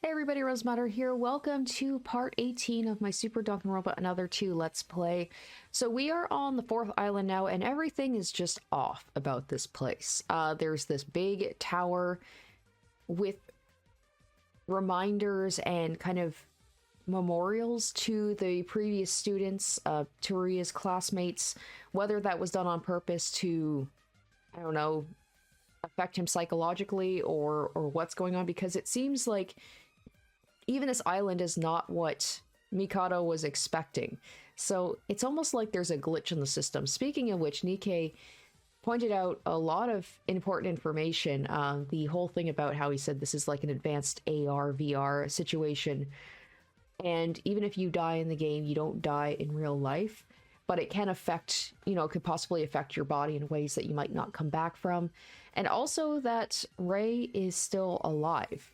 Hey everybody, Rosematter here. Welcome to part 18 of my Super Danganronpa Another 2 Let's Play. So we are on the 4th island now, and everything is just off about this place. There's this big tower with reminders and kind of memorials to the previous students, TERUYA's classmates, whether that was done on purpose to, I don't know, affect him psychologically or what's going on, because it seems like even this island is not what Mikado was expecting. So it's almost like there's a glitch in the system. Speaking of which, Nikkei pointed out a lot of important information. The whole thing about how he said this is like an advanced AR, VR situation. And even if you die in the game, you don't die in real life. But it can affect, could possibly affect your body in ways that you might not come back from. And also that Rei is still alive.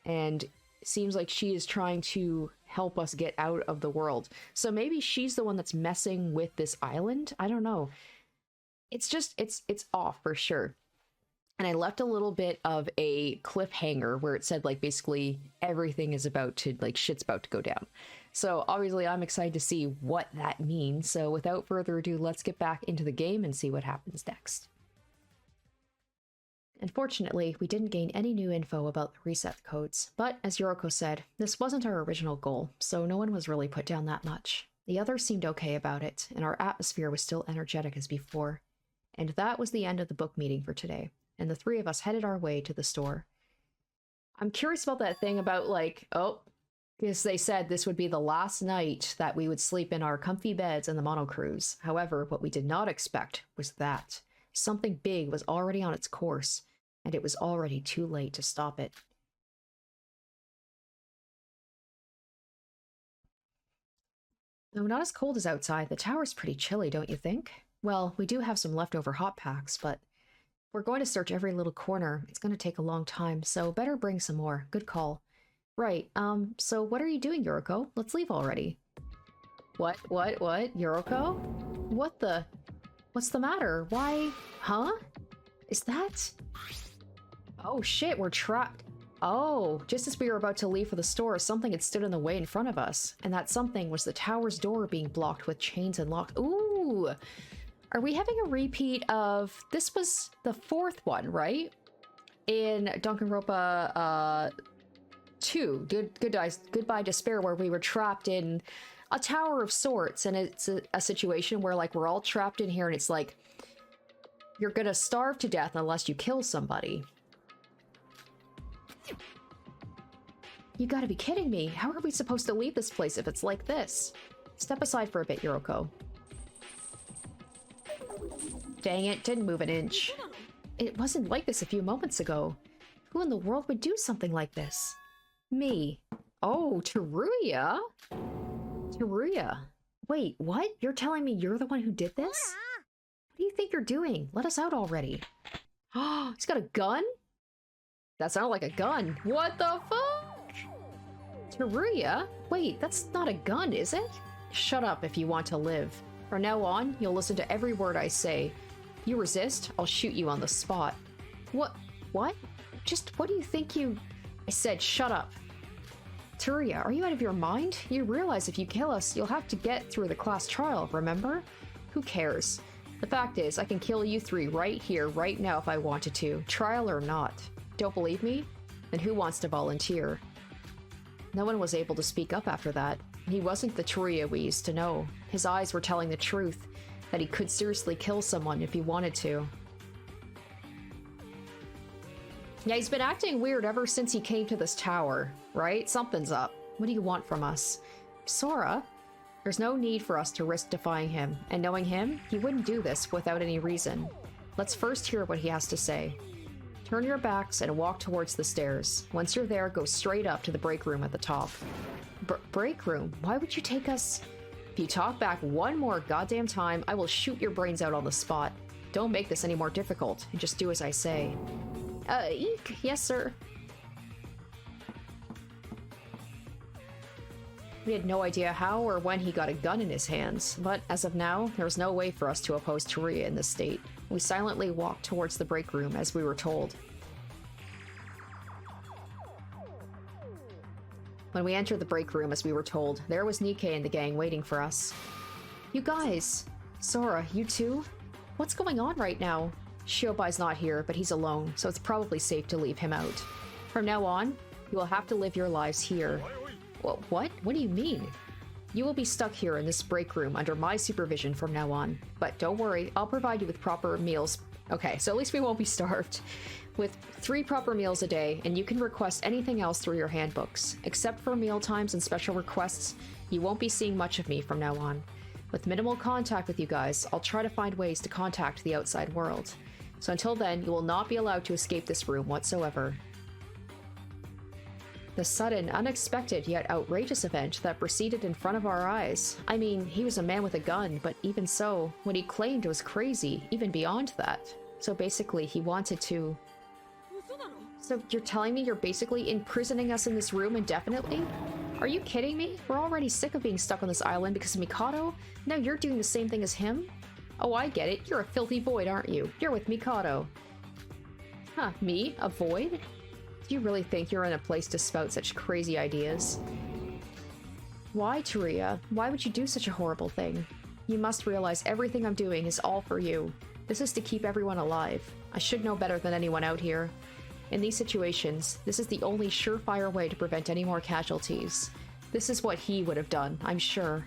And seems like she is trying to help us get out of the world. So maybe she's the one that's messing with this island? I don't know. It's just, it's off for sure. And I left a little bit of a cliffhanger where it said, like, basically everything is about to, like, shit's about to go down. So obviously I'm excited to see what that means. So without further ado, let's get back into the game and see what happens next. Unfortunately, we didn't gain any new info about the reset codes, but as Yoriko said, this wasn't our original goal, so no one was really put down that much. The others seemed okay about it, and our atmosphere was still energetic as before. And that was the end of the book meeting for today, and the three of us headed our way to the store. I'm curious about that thing about, like, because they said this would be the last night that we would sleep in our comfy beds in the Monocrows. However, what we did not expect was that something big was already on its course, and it was already too late to stop it. Though not as cold as outside, the tower's pretty chilly, don't you think? Well, we do have some leftover hot packs, but we're going to search every little corner. It's going to take a long time, so better bring some more. Good call. Right, so what are you doing, Yoriko? Let's leave already. What? Yoriko? What's the matter? Why? Huh? Is that... Oh shit, we're trapped. Oh, just as we were about to leave for the store, something had stood in the way in front of us. And that something was the tower's door being blocked with chains and locked. Ooh! Are we having a repeat of... This was the 4th one, right? In Danganronpa 2, Goodbye Despair, where we were trapped in a tower of sorts. And it's a situation where, like, we're all trapped in here and it's like, you're gonna starve to death unless you kill somebody. You gotta be kidding me. How are we supposed to leave this place if it's like this? Step aside for a bit, Yoriko. Dang it, didn't move an inch. It wasn't like this a few moments ago. Who in the world would do something like this? Me. Oh, Teruya? Teruya. Wait, what? You're telling me you're the one who did this? What do you think you're doing? Let us out already. Oh, he's got a gun? That sounded like a gun. What the fuck? Teruya? Wait, that's not a gun, is it? Shut up if you want to live. From now on, you'll listen to every word I say. If you resist, I'll shoot you on the spot. What? Just what do you think you... I said shut up. Teruya, are you out of your mind? You realize if you kill us, you'll have to get through the class trial, remember? Who cares? The fact is, I can kill you three right here, right now if I wanted to, trial or not. Don't believe me? Then who wants to volunteer? No one was able to speak up after that. He wasn't the Teruya we used to know. His eyes were telling the truth, that he could seriously kill someone if he wanted to. Yeah, he's been acting weird ever since he came to this tower, right? Something's up. What do you want from us? Sora? There's no need for us to risk defying him, and knowing him, he wouldn't do this without any reason. Let's first hear what he has to say. Turn your backs and walk towards the stairs. Once you're there, go straight up to the break room at the top. Break room? Why would you take us? If you talk back one more goddamn time, I will shoot your brains out on the spot. Don't make this any more difficult, and just do as I say. Eek. Yes, sir. We had no idea how or when he got a gun in his hands, but as of now, there was no way for us to oppose Teruya in this state. We silently walked towards the break room as we were told. When we entered the break room, as we were told, there was Nikkei and the gang waiting for us. You guys! Sora, you too? What's going on right now? Shiobai's not here, but he's alone, so it's probably safe to leave him out. From now on, you will have to live your lives here. What? What do you mean? You will be stuck here in this break room under my supervision from now on. But don't worry, I'll provide you with proper meals. Okay, so at least we won't be starved. With 3 proper meals a day, and you can request anything else through your handbooks. Except for meal times and special requests, you won't be seeing much of me from now on. With minimal contact with you guys, I'll try to find ways to contact the outside world. So until then, you will not be allowed to escape this room whatsoever. The sudden, unexpected, yet outrageous event that proceeded in front of our eyes. I mean, he was a man with a gun, but even so, what he claimed was crazy, even beyond that. So basically, he wanted to... So you're telling me you're basically imprisoning us in this room indefinitely? Are you kidding me? We're already sick of being stuck on this island because of Mikado. Now you're doing the same thing as him? Oh, I get it. You're a filthy void, aren't you? You're with Mikado. Huh, me? A void? Do you really think you're in a place to spout such crazy ideas? Why, TERUYA? Why would you do such a horrible thing? You must realize everything I'm doing is all for you. This is to keep everyone alive. I should know better than anyone out here. In these situations, this is the only surefire way to prevent any more casualties. This is what he would have done, I'm sure.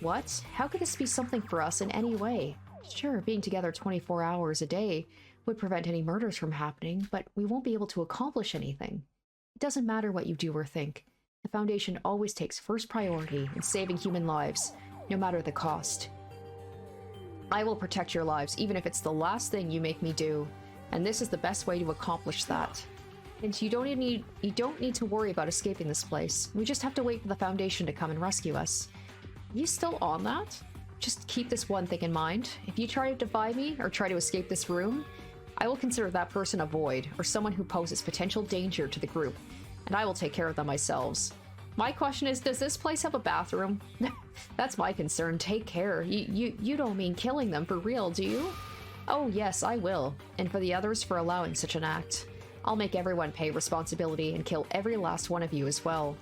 What? How could this be something for us in any way? Sure, being together 24 hours a day would prevent any murders from happening, but we won't be able to accomplish anything. It doesn't matter what you do or think. The Foundation always takes first priority in saving human lives, no matter the cost. I will protect your lives, even if it's the last thing you make me do. And this is the best way to accomplish that. And you don't need to worry about escaping this place. We just have to wait for the Foundation to come and rescue us. You still on that? Just keep this one thing in mind. If you try to defy me or try to escape this room, I will consider that person a void or someone who poses potential danger to the group, and I will take care of them myself. My question is, does this place have a bathroom? That's my concern. Take care. You don't mean killing them for real, do you? Oh yes, I will. And for the others for allowing such an act. I'll make everyone pay responsibility and kill every last one of you as well.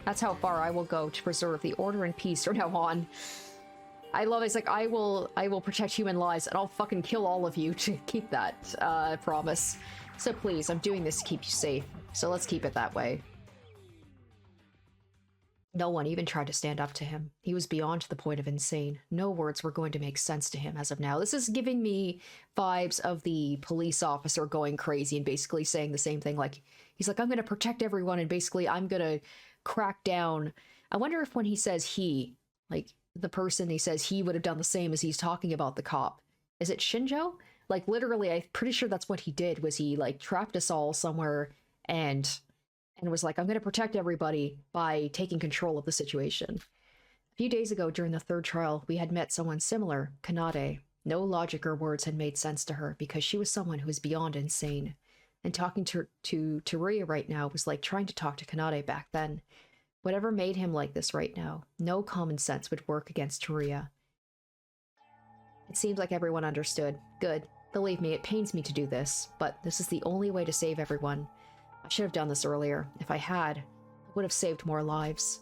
That's how far I will go to preserve the order and peace from now on. I love it. It's like, I will protect human lives and I'll fucking kill all of you to keep that promise. So please, I'm doing this to keep you safe. So let's keep it that way. No one even tried to stand up to him. He was beyond the point of insane. No words were going to make sense to him as of now. This is giving me vibes of the police officer going crazy and basically saying the same thing. Like, he's like, I'm going to protect everyone and basically I'm going to crack down. I wonder if when he says he, like the person he says he would have done the same as he's talking about the cop. Is it Shinjo? Like literally, I'm pretty sure that's what he did, was he like trapped us all somewhere and was like, I'm going to protect everybody by taking control of the situation. A few days ago during the 3rd trial, we had met someone similar, Kanade. No logic or words had made sense to her because she was someone who was beyond insane. And talking to TERUYA right now was like trying to talk to Kanade back then. Whatever made him like this right now, no common sense would work against TERUYA. It seems like everyone understood. Good. Believe me, it pains me to do this, but this is the only way to save everyone. I should have done this earlier. If I had, I would have saved more lives.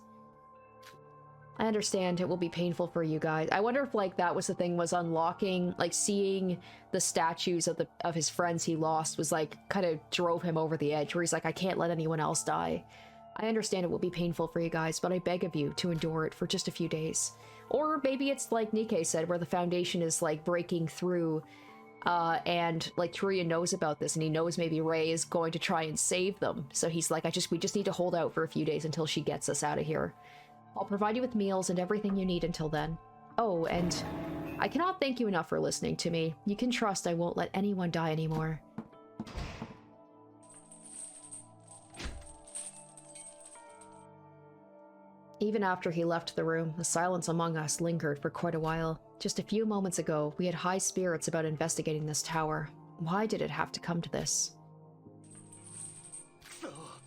I understand it will be painful for you guys. I wonder if like that was the thing, was unlocking, like seeing the statues of his friends he lost was like kind of drove him over the edge where he's like, I can't let anyone else die. I understand it will be painful for you guys, but I beg of you to endure it for just a few days. Or maybe it's like Nikkei said, where the Foundation is like breaking through and like TERUYA knows about this and he knows maybe Rei is going to try and save them. So he's like, we just need to hold out for a few days until she gets us out of here. I'll provide you with meals and everything you need until then. Oh, and I cannot thank you enough for listening to me. You can trust I won't let anyone die anymore. Even after he left the room, the silence among us lingered for quite a while. Just a few moments ago, we had high spirits about investigating this tower. Why did it have to come to this?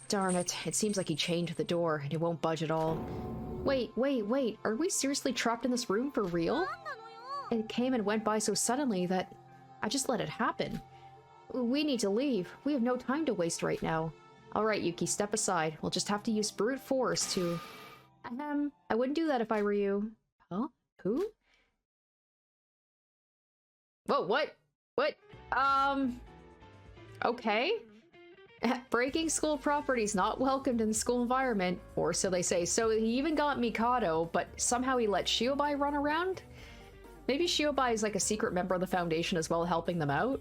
Darn it, it seems like he chained the door and it won't budge at all. Wait, are we seriously trapped in this room for real? It came and went by so suddenly that I just let it happen. We need to leave. We have no time to waste right now. Alright, Yuki, step aside. We'll just have to use brute force to... I wouldn't do that if I were you. Huh? Who? Whoa, what? What? Okay. Breaking school property is not welcomed in the school environment, or so they say. So he even got Mikado, but somehow he let Shiobai run around? Maybe Shiobai is like a secret member of the Foundation as well, helping them out?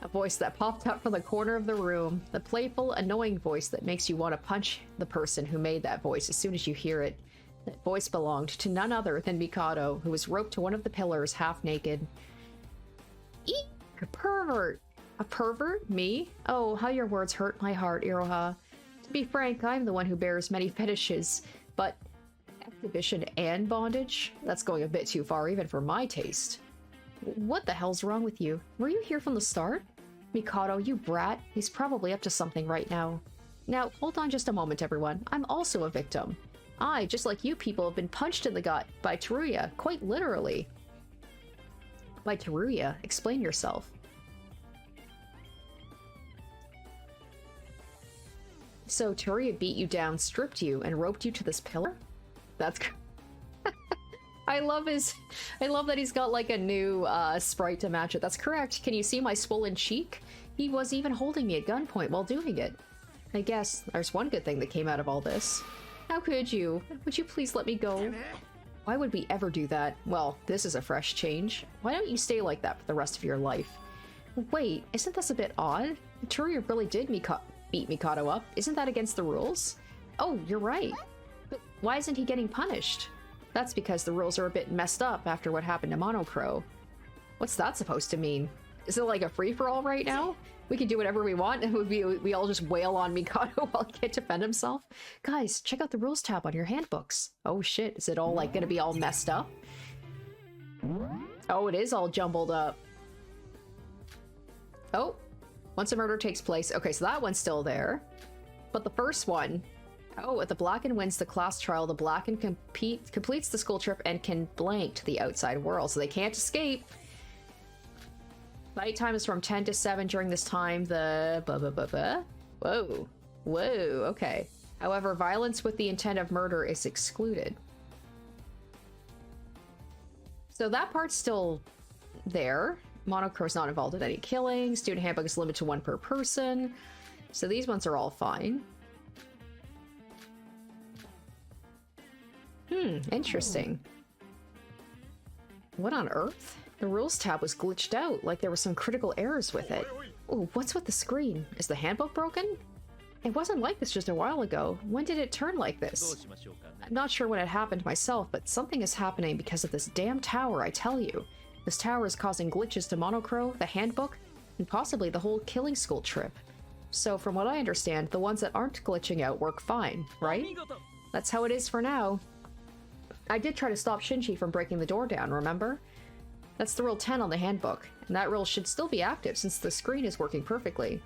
A voice that popped up from the corner of the room. The playful, annoying voice that makes you want to punch the person who made that voice as soon as you hear it. That voice belonged to none other than Mikado, who was roped to one of the pillars half naked. Eek! A pervert! A pervert? Me? Oh, how your words hurt my heart, Iroha. To be frank, I'm the one who bears many fetishes, but exhibition and bondage? That's going a bit too far even for my taste. What the hell's wrong with you? Were you here from the start? Mikado, you brat. He's probably up to something right now. Now, hold on just a moment, everyone. I'm also a victim. I, just like you people, have been punched in the gut by Teruya, quite literally. By Teruya? Explain yourself. So Teruya beat you down, stripped you, and roped you to this pillar? That's... I love that he's got like a new sprite to match it. That's correct. Can you see my swollen cheek? He was even holding me at gunpoint while doing it. I guess there's one good thing that came out of all this. How could you? Would you please let me go? Why would we ever do that? Well, this is a fresh change. Why don't you stay like that for the rest of your life? Wait, isn't this a bit odd? Teruya really did beat Mikado up. Isn't that against the rules? Oh, you're right. But why isn't he getting punished? That's because the rules are a bit messed up after what happened to Monocrow. What's that supposed to mean? Is it like a free-for-all right now? We can do whatever we want and we all just wail on Mikado while he can't defend himself? Guys, check out the rules tab on your handbooks. Oh shit, is it all like gonna be all messed up? Oh, it is all jumbled up. Oh, once a murder takes place. Okay, so that one's still there. But the first one... Oh, if the Blacken wins the class trial, the Blacken completes the school trip and can blank to the outside world, so they can't escape. Nighttime is from 10 to 7 during this time. The... Whoa. Whoa, okay. However, violence with the intent of murder is excluded. So that part's still there. Monocrow's not involved in any killing. Student handbook is limited to 1 per person. So these ones are all fine. Interesting. What on earth? The rules tab was glitched out, like there were some critical errors with it. Ooh, what's with the screen? Is the handbook broken? It wasn't like this just a while ago. When did it turn like this? I'm not sure when it happened myself, but something is happening because of this damn tower, I tell you. This tower is causing glitches to Monocrow, the handbook, and possibly the whole killing school trip. So from what I understand, the ones that aren't glitching out work fine, right? That's how it is for now. I did try to stop Shinji from breaking the door down, remember? That's the rule 10 on the handbook, and that rule should still be active since the screen is working perfectly.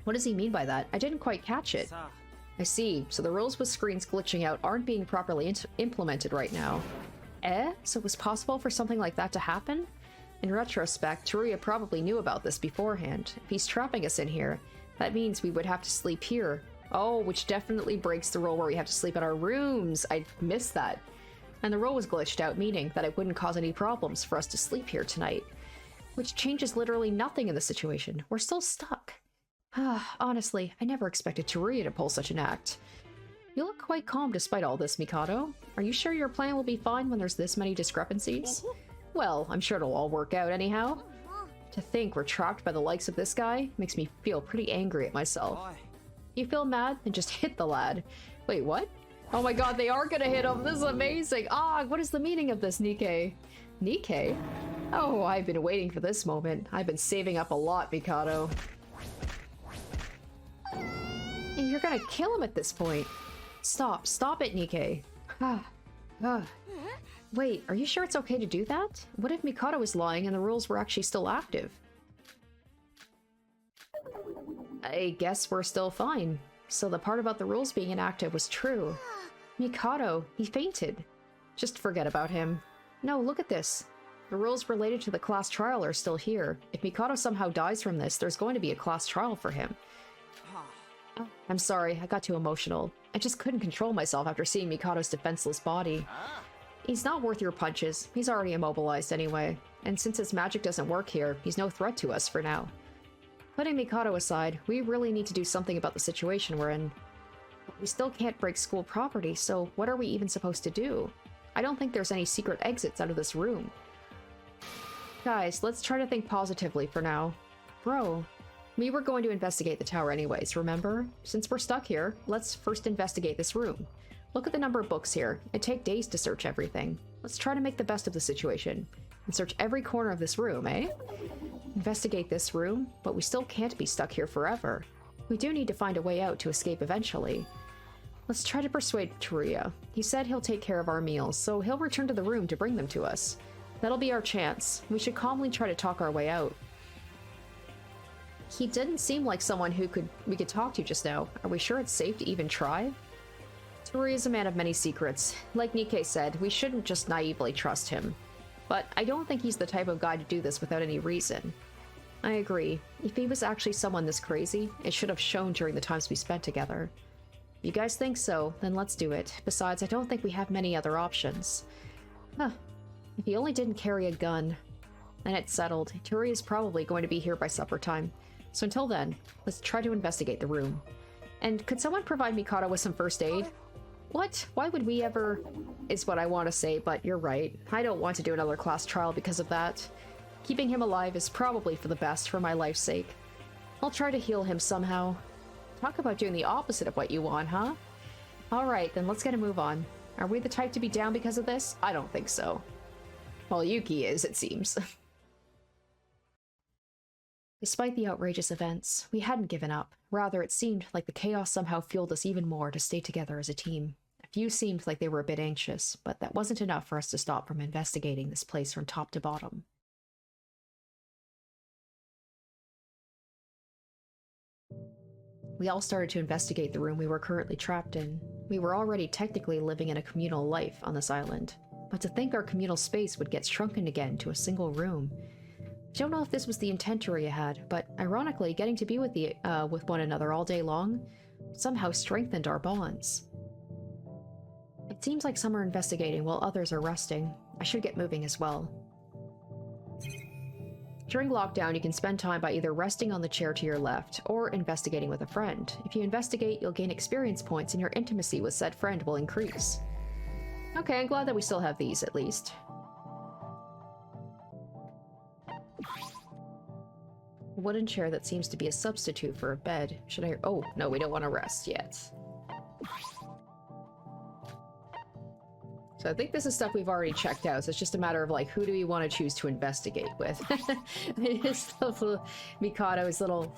What does he mean by that? I didn't quite catch it. I see, so the rules with screens glitching out aren't being properly implemented right now. So it was possible for something like that to happen? In retrospect, Teruya probably knew about this beforehand. If he's trapping us in here, that means we would have to sleep here. Oh, which definitely breaks the rule where we have to sleep in our rooms. I missed that. And the rule was glitched out, meaning that it wouldn't cause any problems for us to sleep here tonight. Which changes literally nothing in the situation. We're still stuck. Honestly, I never expected Teruya to pull such an act. You look quite calm despite all this, Mikado. Are you sure your plan will be fine when there's this many discrepancies? Well, I'm sure it'll all work out anyhow. To think we're trapped by the likes of this guy makes me feel pretty angry at myself. You feel mad? Then just hit the lad. Wait, what? Oh my god, they are gonna hit him! This is amazing! Ah, what is the meaning of this, Nikkei? Nikkei? Oh, I've been waiting for this moment. I've been saving up a lot, Mikado. You're gonna kill him at this point. Stop it, Nikkei. Wait, are you sure it's okay to do that? What if Mikado was lying and the rules were actually still active? I guess we're still fine. So the part about the rules being inactive was true. Mikado, he fainted. Just forget about him. No, look at this. The rules related to the class trial are still here. If Mikado somehow dies from this, there's going to be a class trial for him. Oh, I'm sorry, I got too emotional. I just couldn't control myself after seeing Mikado's defenseless body. He's not worth your punches. He's already immobilized anyway. And since his magic doesn't work here, he's no threat to us for now. Putting Mikado aside, we really need to do something about the situation we're in. We still can't break school property, so what are we even supposed to do? I don't think there's any secret exits out of this room. Guys, let's try to think positively for now. Bro, we were going to investigate the tower anyways, remember? Since we're stuck here, let's first investigate this room. Look at the number of books here. It'd take days to search everything. Let's try to make the best of the situation and search every corner of this room, eh? Investigate this room, but we still can't be stuck here forever. We do need to find a way out to escape eventually. Let's try to persuade Teruya. He said he'll take care of our meals, so he'll return to the room to bring them to us. That'll be our chance. We should calmly try to talk our way out. He didn't seem like someone we could talk to just now. Are we sure it's safe to even try? Teruya is a man of many secrets. Like Nikkei said, we shouldn't just naively trust him. But I don't think he's the type of guy to do this without any reason. I agree. If he was actually someone this crazy, it should have shown during the times we spent together. If you guys think so, then let's do it. Besides, I don't think we have many other options. Huh. If he only didn't carry a gun. Then it's settled. Teruya is probably going to be here by supper time. So until then, let's try to investigate the room. And could someone provide Mikado with some first aid? What? Why would we ever... is what I want to say, but you're right. I don't want to do another class trial because of that. Keeping him alive is probably for the best for my life's sake. I'll try to heal him somehow. Talk about doing the opposite of what you want, huh? Alright, then let's get a move on. Are we the type to be down because of this? I don't think so. Well, Yuki is, it seems. Despite the outrageous events, we hadn't given up. Rather, it seemed like the chaos somehow fueled us even more to stay together as a team. A few seemed like they were a bit anxious, but that wasn't enough for us to stop from investigating this place from top to bottom. We all started to investigate the room we were currently trapped in. We were already technically living in a communal life on this island, but to think our communal space would get shrunken again to a single room. I don't know if this was the intent Teruya had, but ironically, getting to be with one another all day long somehow strengthened our bonds. It seems like some are investigating while others are resting. I should get moving as well. During lockdown, you can spend time by either resting on the chair to your left or investigating with a friend. If you investigate, you'll gain experience points and your intimacy with said friend will increase. Okay, I'm glad that we still have these, at least. A wooden chair that seems to be a substitute for a bed. Should I... oh, no, we don't want to rest yet. So I think this is stuff we've already checked out, so it's just a matter of, like, who do we want to choose to investigate with? I just love Mikado's little...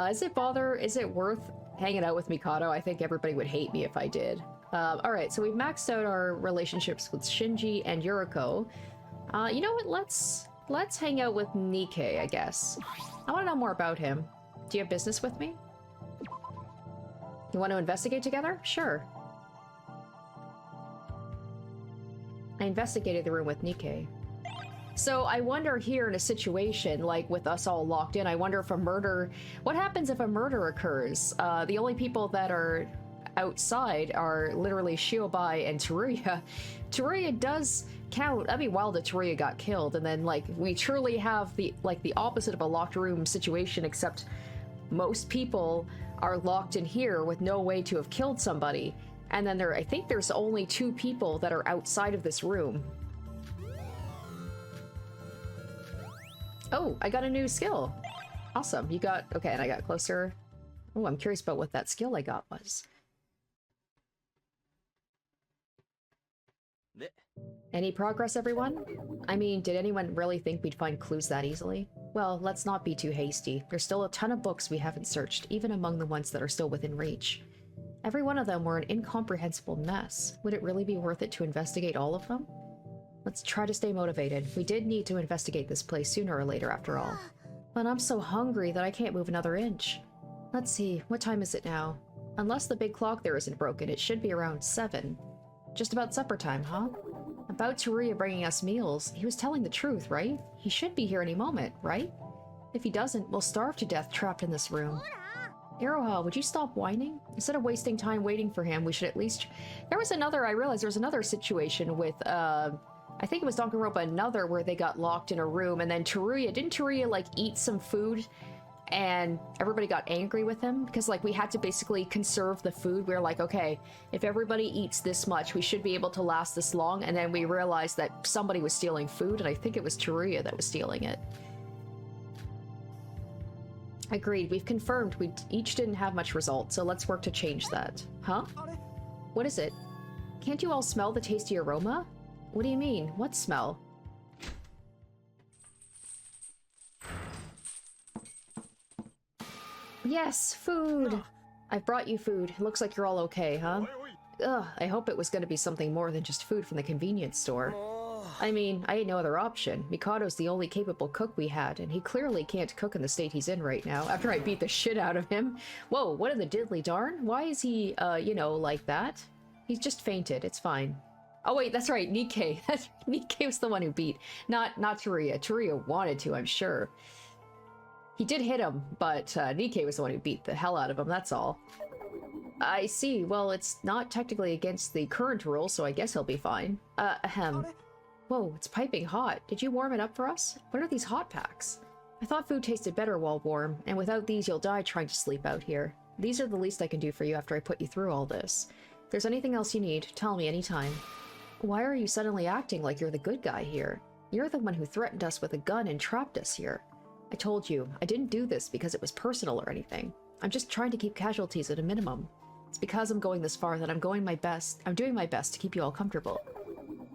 is it worth hanging out with Mikado? I think everybody would hate me if I did. Alright, so we've maxed out our relationships with Shinji and Yuriko. You know what, let's hang out with Nikkei, I guess. I want to know more about him. Do you have business with me? You want to investigate together? Sure. I investigated the room with Nikkei. So I wonder here in a situation, like with us all locked in, I wonder if a murder... what happens if a murder occurs? The only people that are outside are literally Shiobai and Teruya. Teruya does count. I mean, while the Teruya got killed, and then, like, we truly have the opposite of a locked room situation, except most people are locked in here with no way to have killed somebody. And then I think there's only 2 people that are outside of this room. Oh, I got a new skill. Awesome. You got... okay, and I got closer. Oh, I'm curious about what that skill I got was. Any progress, everyone? I mean, did anyone really think we'd find clues that easily? Well, let's not be too hasty. There's still a ton of books we haven't searched, even among the ones that are still within reach. Every one of them were an incomprehensible mess. Would it really be worth it to investigate all of them? Let's try to stay motivated. We did need to investigate this place sooner or later, after all. But I'm so hungry that I can't move another inch. Let's see, what time is it now? Unless the big clock there isn't broken, it should be around 7. Just about supper time, huh? About Teruya bringing us meals. He was telling the truth, right? He should be here any moment, right? If he doesn't, we'll starve to death trapped in this room. Iroha, would you stop whining? Instead of wasting time waiting for him, we should at least... I realized there was another situation with, I think it was Danganronpa another where they got locked in a room, and then didn't Teruya, like, eat some food, and everybody got angry with him? Because, like, we had to basically conserve the food. We were like, okay, if everybody eats this much, we should be able to last this long, and then we realized that somebody was stealing food, and I think it was Teruya that was stealing it. Agreed, we've confirmed we each didn't have much result, so let's work to change that. Huh? What is it? Can't you all smell the tasty aroma? What do you mean? What smell? Yes, food! I've brought you food. It looks like you're all okay, huh? Ugh, I hope it was gonna be something more than just food from the convenience store. I mean, I had no other option. Mikado's the only capable cook we had, and he clearly can't cook in the state he's in right now, after I beat the shit out of him. Whoa, what in the diddly darn? Why is he, you know, like that? He's just fainted, it's fine. Oh wait, that's right, Nikkei. Nikkei was the one who beat, not Teruya. Teruya wanted to, I'm sure. He did hit him, but Nikkei was the one who beat the hell out of him, that's all. I see, well, it's not technically against the current rule, so I guess he'll be fine. Ahem. Whoa, it's piping hot. Did you warm it up for us? What are these hot packs? I thought food tasted better while warm, and without these you'll die trying to sleep out here. These are the least I can do for you after I put you through all this. If there's anything else you need, tell me anytime. Why are you suddenly acting like you're the good guy here? You're the one who threatened us with a gun and trapped us here. I told you, I didn't do this because it was personal or anything. I'm just trying to keep casualties at a minimum. It's because I'm going this far that I'm doing my best to keep you all comfortable.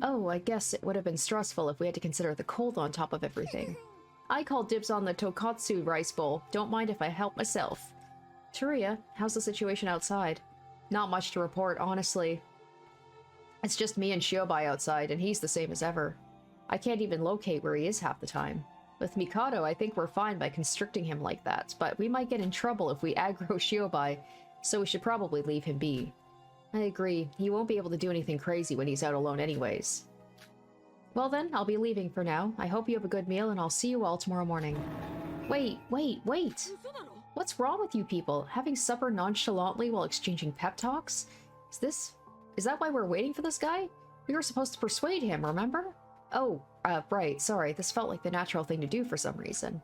Oh, I guess it would have been stressful if we had to consider the cold on top of everything. I call dibs on the tokatsu rice bowl. Don't mind if I help myself. Teruya, how's the situation outside? Not much to report, honestly. It's just me and Shiobai outside, and he's the same as ever. I can't even locate where he is half the time. With Mikado, I think we're fine by constricting him like that, but we might get in trouble if we aggro Shiobai, so we should probably leave him be. I agree. He won't be able to do anything crazy when he's out alone anyways. Well then, I'll be leaving for now. I hope you have a good meal, and I'll see you all tomorrow morning. Wait! What's wrong with you people? Having supper nonchalantly while exchanging pep talks? Is that why we're waiting for this guy? We were supposed to persuade him, remember? Oh, right, sorry. This felt like the natural thing to do for some reason.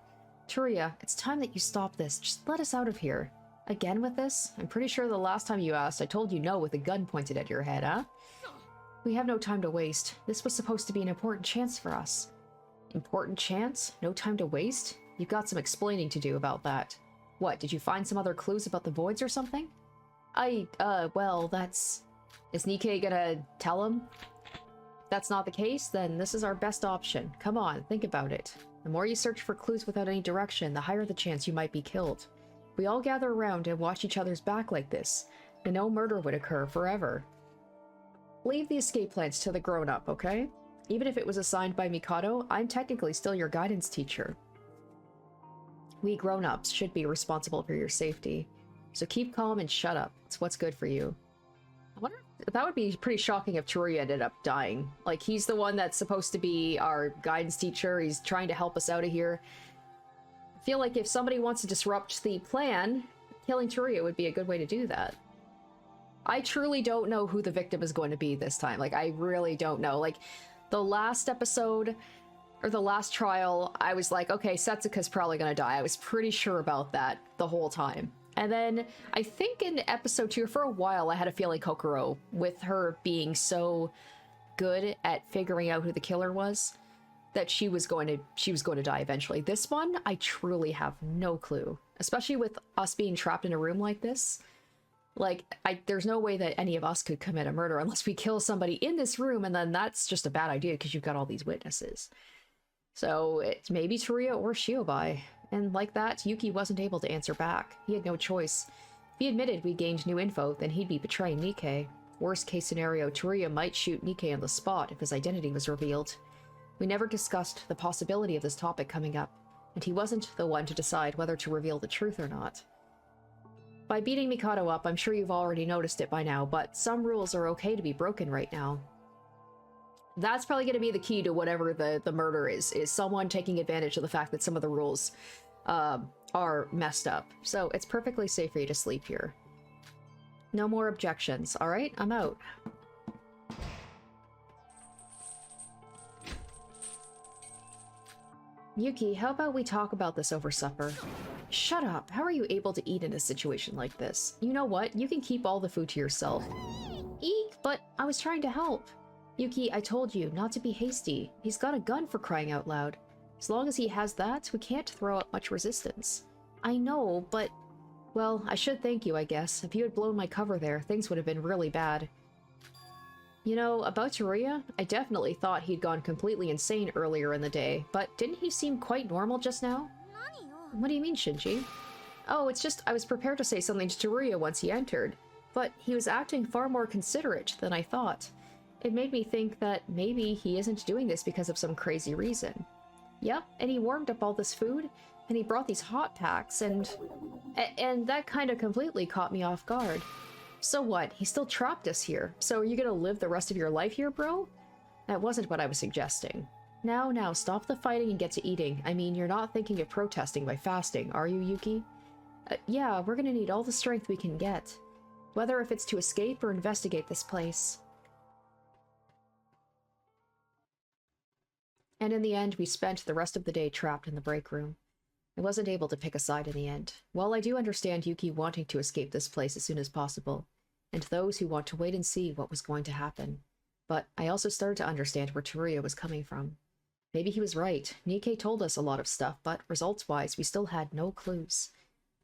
Teruya, it's time that you stop this. Just let us out of here. Again with this? I'm pretty sure the last time you asked, I told you no with a gun pointed at your head, huh? We have no time to waste. This was supposed to be an important chance for us. Important chance? No time to waste? You've got some explaining to do about that. What, did you find some other clues about the voids or something? Well, that's... Is Nikkei gonna tell him? If that's not the case, then this is our best option. Come on, think about it. The more you search for clues without any direction, the higher the chance you might be killed. We all gather around and watch each other's back like this, and no murder would occur forever. Leave the escape plans to the grown-up, okay? Even if it was assigned by Mikado, I'm technically still your guidance teacher. We grown-ups should be responsible for your safety. So keep calm and shut up. It's what's good for you. I wonder if that would be pretty shocking if Teruya ended up dying. Like, he's the one that's supposed to be our guidance teacher. He's trying to help us out of here. I feel like if somebody wants to disrupt the plan, killing Teruya would be a good way to do that. I truly don't know who the victim is going to be this time. Like, I really don't know. Like, the last episode, or the last trial, I was like, okay, Setsuka's probably gonna die. I was pretty sure about that the whole time. And then, I think in episode 2, for a while, I had a feeling Kokoro, with her being so good at figuring out who the killer was, that she was going to die eventually. This one, I truly have no clue. Especially with us being trapped in a room like this. Like, there's no way that any of us could commit a murder unless we kill somebody in this room, and then that's just a bad idea because you've got all these witnesses. So, it's maybe Teruya or Shiobai. And like that, Yuki wasn't able to answer back. He had no choice. If he admitted we gained new info, then he'd be betraying Nikkei. Worst case scenario, Teruya might shoot Nikkei on the spot if his identity was revealed. We never discussed the possibility of this topic coming up, and he wasn't the one to decide whether to reveal the truth or not. By beating Mikado up, I'm sure you've already noticed it by now, but some rules are okay to be broken right now. That's probably going to be the key to whatever the murder is someone taking advantage of the fact that some of the rules are messed up. So it's perfectly safe for you to sleep here. No more objections. All right, I'm out. Yuki, how about we talk about this over supper? Shut up! How are you able to eat in a situation like this? You know what? You can keep all the food to yourself. Eek! But I was trying to help. Yuki, I told you not to be hasty. He's got a gun for crying out loud. As long as he has that, we can't throw up much resistance. I know, but... Well, I should thank you, I guess. If you had blown my cover there, things would have been really bad. You know, about TERUYA, I definitely thought he'd gone completely insane earlier in the day, but didn't he seem quite normal just now? What do you mean, Shinji? Oh, it's just I was prepared to say something to TERUYA once he entered, but he was acting far more considerate than I thought. It made me think that maybe he isn't doing this because of some crazy reason. Yep, and he warmed up all this food, and he brought these hot packs, and that kind of completely caught me off guard. So what? He still trapped us here. So are you gonna live the rest of your life here, bro? That wasn't what I was suggesting. Now, stop the fighting and get to eating. I mean, you're not thinking of protesting by fasting, are you, Yuki? Yeah, we're gonna need all the strength we can get. Whether if it's to escape or investigate this place. And in the end, we spent the rest of the day trapped in the break room. I wasn't able to pick a side in the end. While I do understand Yuki wanting to escape this place as soon as possible, and those who want to wait and see what was going to happen, but I also started to understand where TERUYA was coming from. Maybe he was right. Nikkei told us a lot of stuff, but results-wise, we still had no clues.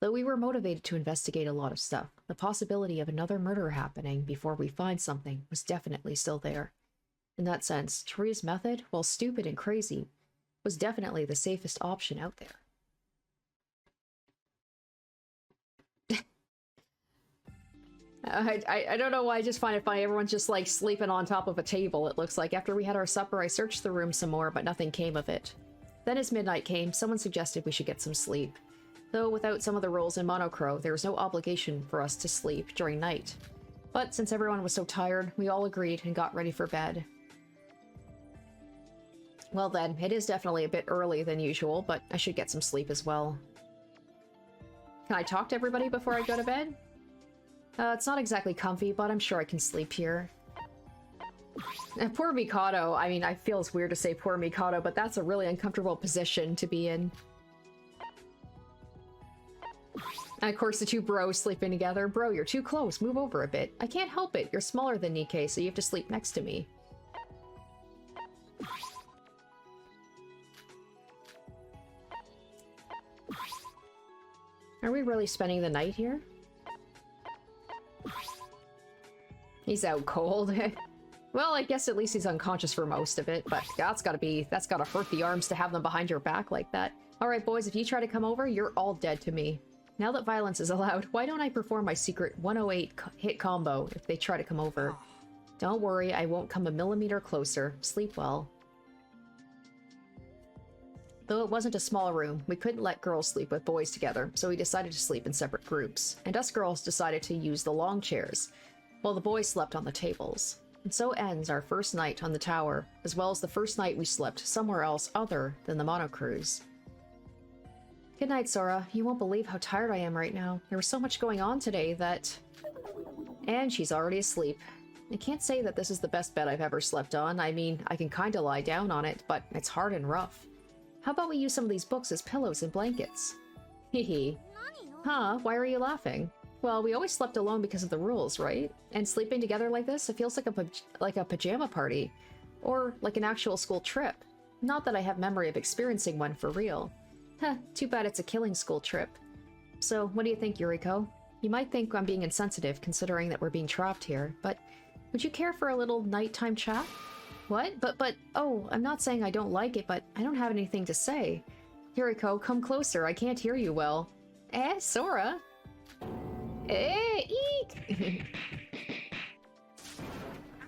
Though we were motivated to investigate a lot of stuff, the possibility of another murder happening before we find something was definitely still there. In that sense, TERUYA's method, while stupid and crazy, was definitely the safest option out there. I don't know why, I just find it funny. Everyone's just like sleeping on top of a table, it looks like. After we had our supper, I searched the room some more, but nothing came of it. Then as midnight came, someone suggested we should get some sleep. Though without some of the rules in Monocrow, there was no obligation for us to sleep during night. But since everyone was so tired, we all agreed and got ready for bed. Well then, it is definitely a bit early than usual, but I should get some sleep as well. Can I talk to everybody before I go to bed? It's not exactly comfy, but I'm sure I can sleep here. Poor Mikado. I mean, I feel it's weird to say poor Mikado, but that's a really uncomfortable position to be in. And of course, the two bros sleeping together. Bro, you're too close. Move over a bit. I can't help it. You're smaller than Nikkei, so you have to sleep next to me. Are we really spending the night here? He's out cold. Well, I guess at least he's unconscious for most of it, but that's gotta hurt the arms to have them behind your back like that. Alright boys, if you try to come over, you're all dead to me. Now that violence is allowed, why don't I perform my secret 108 hit combo if they try to come over? Don't worry, I won't come a millimeter closer. Sleep well. Though it wasn't a small room, we couldn't let girls sleep with boys together, so we decided to sleep in separate groups, and us girls decided to use the long chairs, while the boys slept on the tables. And so ends our first night on the tower, as well as the first night we slept somewhere else other than the Monocrows. Good night, Sora. You won't believe how tired I am right now. There was so much going on today that... And she's already asleep. I can't say that this is the best bed I've ever slept on. I mean, I can kinda lie down on it, but it's hard and rough. How about we use some of these books as pillows and blankets? Hehe. Huh? Why are you laughing? Well, we always slept alone because of the rules, right? And sleeping together like this, it feels like a pajama party. Or like an actual school trip. Not that I have memory of experiencing one for real. Huh, too bad it's a killing school trip. So, what do you think, Yuriko? You might think I'm being insensitive considering that we're being trapped here, but would you care for a little nighttime chat? What? But, oh, I'm not saying I don't like it, but I don't have anything to say. Yuriko, come closer, I can't hear you well. Sora? Eek!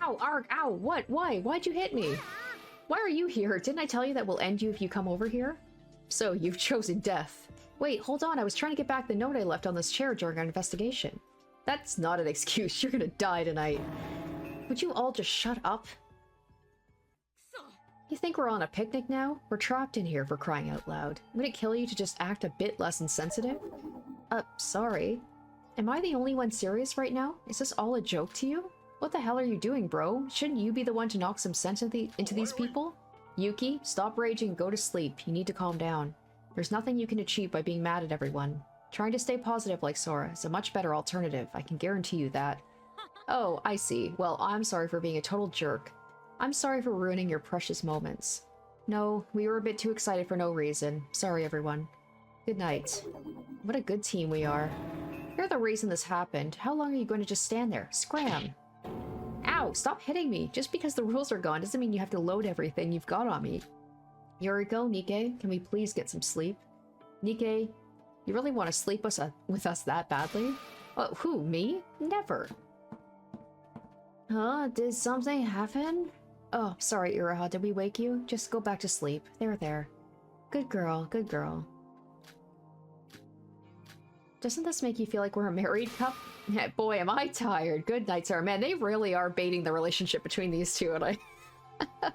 Ow, arg, ow, what? Why? Why'd you hit me? Why are you here? Didn't I tell you that we'll end you if you come over here? So, you've chosen death. Wait, hold on, I was trying to get back the note I left on this chair during our investigation. That's not an excuse, you're gonna die tonight. Would you all just shut up? You think we're on a picnic now? We're trapped in here for crying out loud. Would it kill you to just act a bit less insensitive? Sorry. Am I the only one serious right now? Is this all a joke to you? What the hell are you doing, bro? Shouldn't you be the one to knock some sense into these people? Yuki, stop raging and go to sleep. You need to calm down. There's nothing you can achieve by being mad at everyone. Trying to stay positive like Sora is a much better alternative, I can guarantee you that. Oh, I see. Well, I'm sorry for being a total jerk. I'm sorry for ruining your precious moments. No, we were a bit too excited for no reason. Sorry, everyone. Good night. What a good team we are. You're the reason this happened. How long are you going to just stand there? Scram! Ow! Stop hitting me! Just because the rules are gone doesn't mean you have to load everything you've got on me. Yuriko, Nikke, can we please get some sleep? Nikke, you really want to sleep with us that badly? Who, me? Never. Huh? Did something happen? Oh, sorry, Iroha, did we wake you? Just go back to sleep. There. Good girl, good girl. Doesn't this make you feel like we're a married couple? Boy, am I tired. Good night, Sora. Man, they really are baiting the relationship between these two, and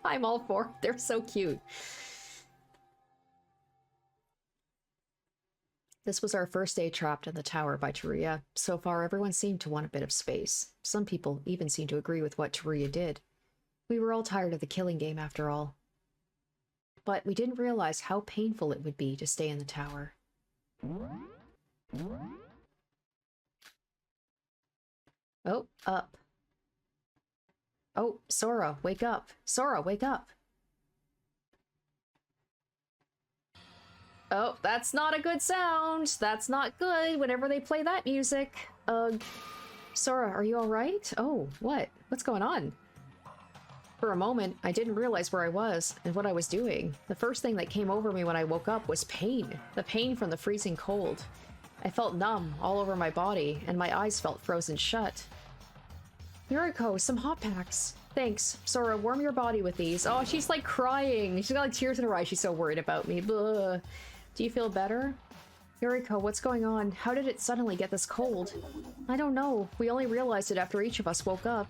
I'm all for it. They're so cute. This was our first day trapped in the tower by TERUYA. So far, everyone seemed to want a bit of space. Some people even seemed to agree with what TERUYA did. We were all tired of the killing game after all. But we didn't realize how painful it would be to stay in the tower. Oh, up. Oh, Sora, wake up. Sora, wake up. Oh, that's not a good sound. That's not good whenever they play that music. Sora, are you alright? Oh, what? What's going on? For a moment, I didn't realize where I was and what I was doing. The first thing that came over me when I woke up was pain. The pain from the freezing cold. I felt numb all over my body, and my eyes felt frozen shut. Yuriko, some hot packs. Thanks. Sora, warm your body with these. Oh, she's like crying. She's got like tears in her eyes. She's so worried about me. Blah. Do you feel better? Yuriko, what's going on? How did it suddenly get this cold? I don't know. We only realized it after each of us woke up.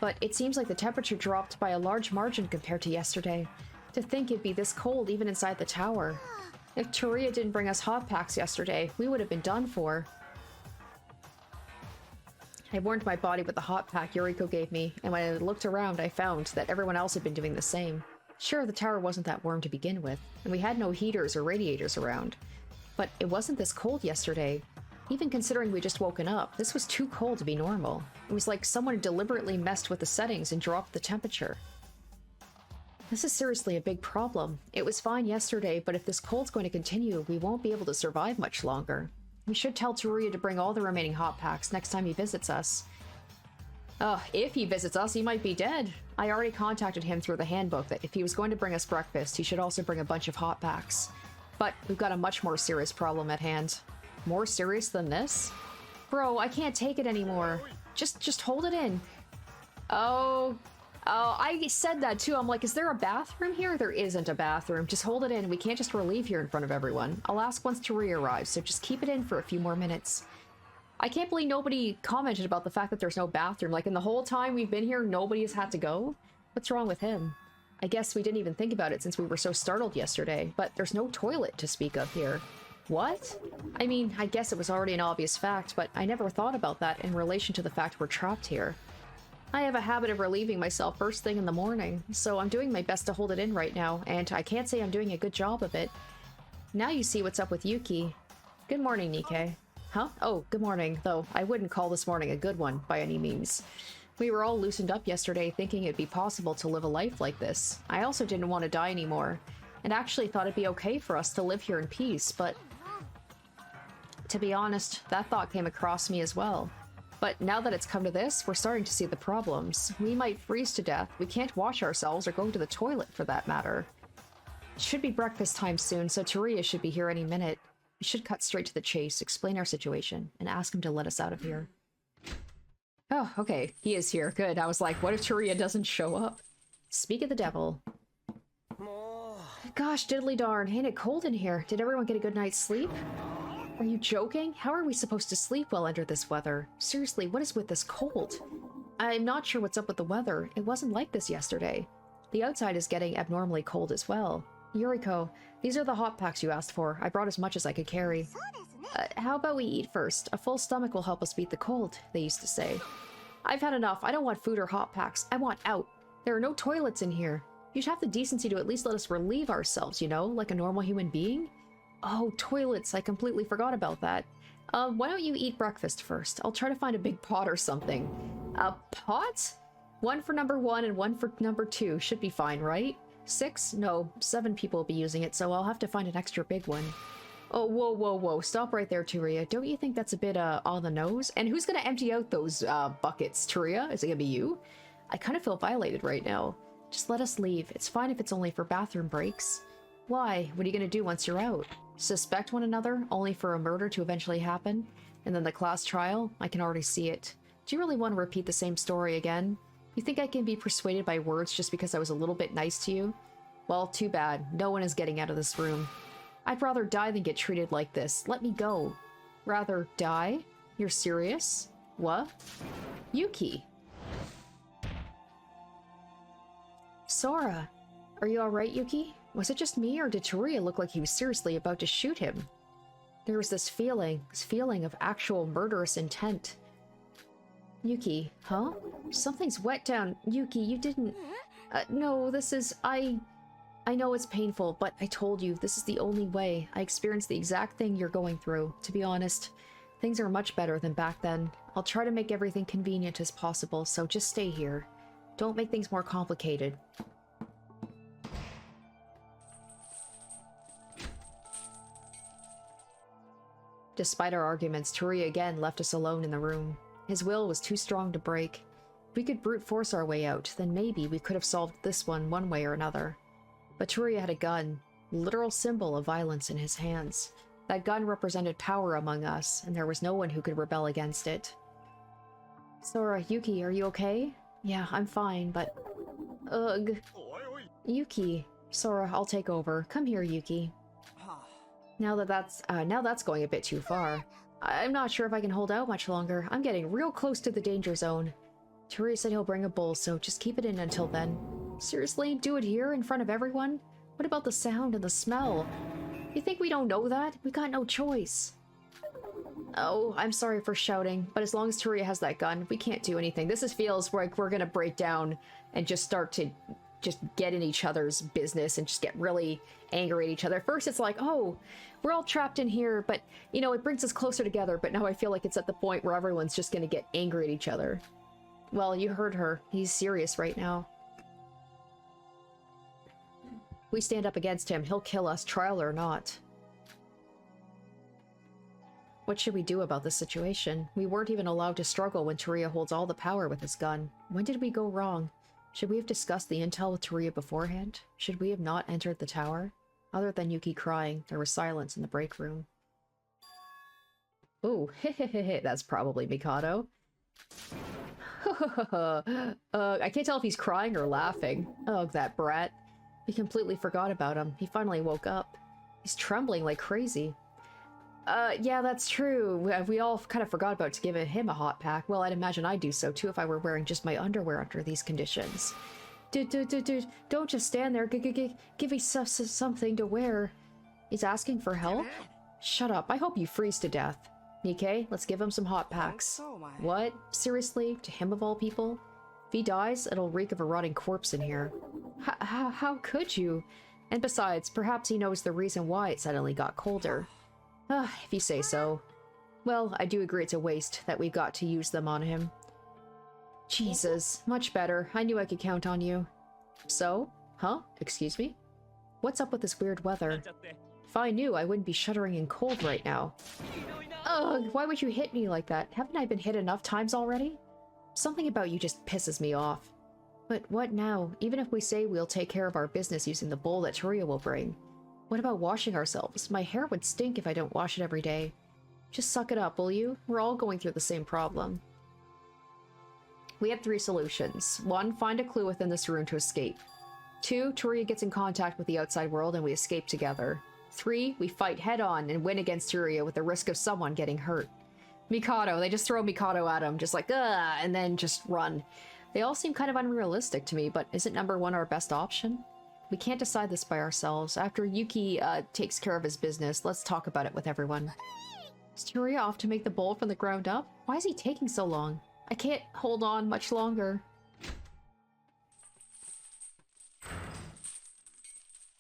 But it seems like the temperature dropped by a large margin compared to yesterday. To think it'd be this cold even inside the tower. If TERUYA didn't bring us hot packs yesterday, we would have been done for. I warmed my body with the hot pack Yuriko gave me, and when I looked around, I found that everyone else had been doing the same. Sure, the tower wasn't that warm to begin with, and we had no heaters or radiators around. But it wasn't this cold yesterday. Even considering we just woken up, this was too cold to be normal. It was like someone deliberately messed with the settings and dropped the temperature. This is seriously a big problem. It was fine yesterday, but if this cold's going to continue, we won't be able to survive much longer. We should tell TERUYA to bring all the remaining hot packs next time he visits us. Oh, if he visits us, he might be dead. I already contacted him through the handbook that if he was going to bring us breakfast, he should also bring a bunch of hot packs. But we've got a much more serious problem at hand. More serious than this? Bro, I can't take it anymore. Just hold it in. Oh, I said that too. I'm like, is there a bathroom here? There isn't a bathroom. Just hold it in. We can't just relieve here in front of everyone. I'll ask once TERUYA arrives, so just keep it in for a few more minutes. I can't believe nobody commented about the fact that there's no bathroom. Like, in the whole time we've been here, nobody has had to go? What's wrong with him? I guess we didn't even think about it since we were so startled yesterday, but there's no toilet to speak of here. What? I mean, I guess it was already an obvious fact, but I never thought about that in relation to the fact we're trapped here. I have a habit of relieving myself first thing in the morning, so I'm doing my best to hold it in right now, and I can't say I'm doing a good job of it. Now you see what's up with Yuki. Good morning, Nikke. Huh? Oh, good morning, though I wouldn't call this morning a good one, by any means. We were all loosened up yesterday thinking it'd be possible to live a life like this. I also didn't want to die anymore, and actually thought it'd be okay for us to live here in peace, but... to be honest, that thought came across me as well. But now that it's come to this, we're starting to see the problems. We might freeze to death, we can't wash ourselves or go to the toilet for that matter. It should be breakfast time soon, so TERUYA should be here any minute. We should cut straight to the chase, explain our situation, and ask him to let us out of here. Oh, okay, he is here. Good. I was like, what if TERUYA doesn't show up? Speak of the devil. Gosh, diddly darn, ain't it cold in here? Did everyone get a good night's sleep? Are you joking? How are we supposed to sleep well under this weather? Seriously, what is with this cold? I'm not sure what's up with the weather. It wasn't like this yesterday. The outside is getting abnormally cold as well. Yuriko, these are the hot packs you asked for. I brought as much as I could carry. How about we eat first? A full stomach will help us beat the cold, they used to say. I've had enough. I don't want food or hot packs. I want out. There are no toilets in here. You'd have the decency to at least let us relieve ourselves, you know, like a normal human being? Oh, toilets. I completely forgot about that. Why don't you eat breakfast first? I'll try to find a big pot or something. A pot? One for number 1 and one for number 2. Should be fine, right? 6? No, 7 people will be using it, so I'll have to find an extra big one. Oh, whoa, whoa, whoa. Stop right there, TERUYA. Don't you think that's a bit, on the nose? And who's gonna empty out those, buckets, TERUYA? Is it gonna be you? I kind of feel violated right now. Just let us leave. It's fine if it's only for bathroom breaks. Why? What are you gonna do once you're out? Suspect one another, only for a murder to eventually happen? And then the class trial? I can already see it. Do you really want to repeat the same story again? You think I can be persuaded by words just because I was a little bit nice to you? Well, too bad. No one is getting out of this room. I'd rather die than get treated like this. Let me go. Rather die? You're serious? What? Yuki. Sora. Are you alright, Yuki? Was it just me, or did TERUYA look like he was seriously about to shoot him? There was this feeling of actual murderous intent. Yuki, huh? Something's wet down. Yuki, you didn't... no, this is... I know it's painful, but I told you, this is the only way. I experienced the exact thing you're going through. To be honest, things are much better than back then. I'll try to make everything convenient as possible, so just stay here. Don't make things more complicated. Despite our arguments, TERUYA again left us alone in the room. His will was too strong to break. If we could brute force our way out, then maybe we could have solved this one way or another. But TERUYA had a gun, literal symbol of violence in his hands. That gun represented power among us, and there was no one who could rebel against it. Sora, Yuki, are you okay? Yeah, I'm fine, but... Ugh. Yuki. Sora, I'll take over. Come here, Yuki. Now that's going a bit too far. I'm not sure if I can hold out much longer. I'm getting real close to the danger zone. TERUYA said he'll bring a bowl, so just keep it in until then. Seriously? Do it here, in front of everyone? What about the sound and the smell? You think we don't know that? We got no choice. Oh, I'm sorry for shouting, but as long as TERUYA has that gun, we can't do anything. This feels like we're gonna break down and just start to just get in each other's business and just get really angry at each other. First it's like, oh, we're all trapped in here, but, you know, it brings us closer together, but now I feel like it's at the point where everyone's just gonna get angry at each other. Well, you heard her. He's serious right now. We stand up against him, he'll kill us, trial or not. What should we do about this situation? We weren't even allowed to struggle when TERUYA holds all the power with his gun. When did we go wrong? Should we have discussed the intel with TERUYA beforehand? Should we have not entered the tower? Other than Yuki crying, there was silence in the break room. Ooh, hehehehe, that's probably Mikado. I can't tell if he's crying or laughing. Oh, that brat. We completely forgot about him. He finally woke up. He's trembling like crazy. Yeah, that's true. We all kind of forgot about giving him a hot pack. Well, I'd imagine I'd do so too if I were wearing just my underwear under these conditions. Dude, don't just stand there. Give me something to wear. He's asking for help? Shut up. I hope you freeze to death. Nikkei, let's give him some hot packs. What? Seriously? To him of all people? If he dies, it'll reek of a rotting corpse in here. How could you? And besides, perhaps he knows the reason why it suddenly got colder. If you say so. Well, I do agree it's a waste that we've got to use them on him. Jesus, much better. I knew I could count on you. So? Huh? Excuse me? What's up with this weird weather? If I knew, I wouldn't be shuddering in cold right now. Ugh, why would you hit me like that? Haven't I been hit enough times already? Something about you just pisses me off. But what now? Even if we say we'll take care of our business using the bowl that TERUYA will bring. What about washing ourselves? My hair would stink if I don't wash it every day. Just suck it up, will you? We're all going through the same problem. We have 3 solutions. 1, find a clue within this room to escape. 2, TERUYA gets in contact with the outside world and we escape together. 3, we fight head-on and win against TERUYA with the risk of someone getting hurt. Mikado, they just throw Mikado at him, just like, and then just run. They all seem kind of unrealistic to me, but isn't number 1 our best option? We can't decide this by ourselves. After Yuki takes care of his business, let's talk about it with everyone. Is TERUYA off to make the bowl from the ground up? Why is he taking so long? I can't hold on much longer.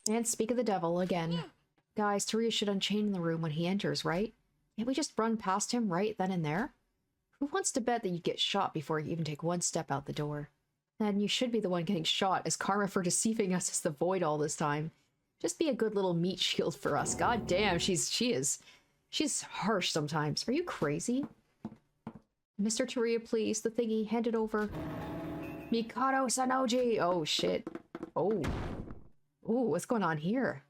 And speak of the devil again. Guys, TERUYA should unchain the room when he enters, right? Can't we just run past him right then and there? Who wants to bet that you get shot before you even take one step out the door? And you should be the one getting shot as karma for deceiving us as the void all this time. Just be a good little meat shield for us. God damn, she's harsh sometimes. Are you crazy? Mr. TERUYA, please. The thingy, hand it over. Mikado Sanoji! Oh, shit. Oh. Ooh, what's going on here?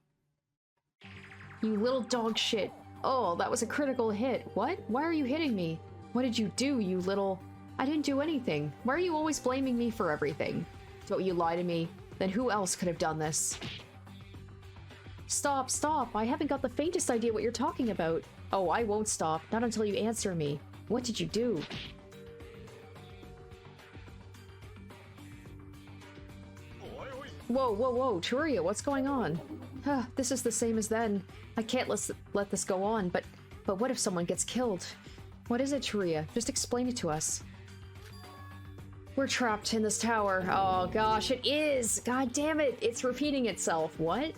You little dog shit. Oh, that was a critical hit. What? Why are you hitting me? What did you do, you little... I didn't do anything. Why are you always blaming me for everything? Don't you lie to me. Then who else could have done this? Stop, stop. I haven't got the faintest idea what you're talking about. Oh, I won't stop. Not until you answer me. What did you do? Whoa, whoa, whoa, TERUYA, what's going on? This is the same as then. I can't let this go on, but what if someone gets killed? What is it, TERUYA? Just explain it to us. We're trapped in this tower. Oh gosh, it is! God damn it, it's repeating itself. What?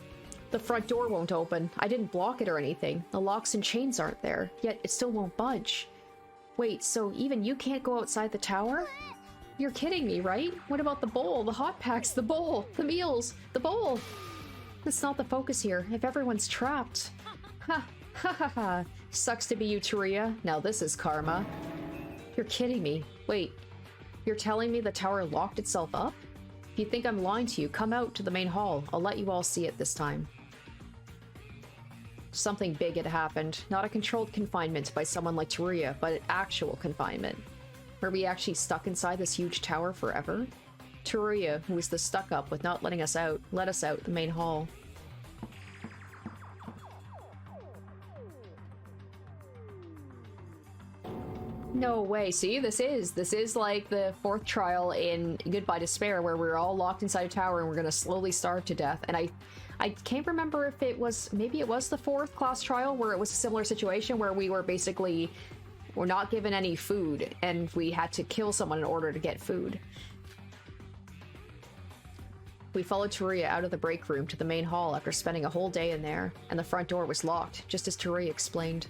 The front door won't open. I didn't block it or anything. The locks and chains aren't there, yet it still won't budge. Wait, so even you can't go outside the tower? You're kidding me, right? What about the bowl, the hot packs, the bowl, the meals, the bowl? That's not the focus here. If everyone's trapped. Ha ha ha ha. Sucks to be you, TERUYA. Now this is karma. You're kidding me. Wait, you're telling me the tower locked itself up? If you think I'm lying to you, come out to the main hall. I'll let you all see it this time. Something big had happened. Not a controlled confinement by someone like TERUYA, but an actual confinement. Were we actually stuck inside this huge tower forever? TERUYA, who was the stuck-up with not letting us out, let us out the main hall. No way. See, this is like the 4th trial in Goodbye Despair, where we're all locked inside a tower and we're gonna slowly starve to death. And I can't remember if it was, maybe it was the 4th class trial where it was a similar situation where we were basically, we're not given any food and we had to kill someone in order to get food. We followed TERUYA out of the break room to the main hall after spending a whole day in there, and the front door was locked, just as TERUYA explained.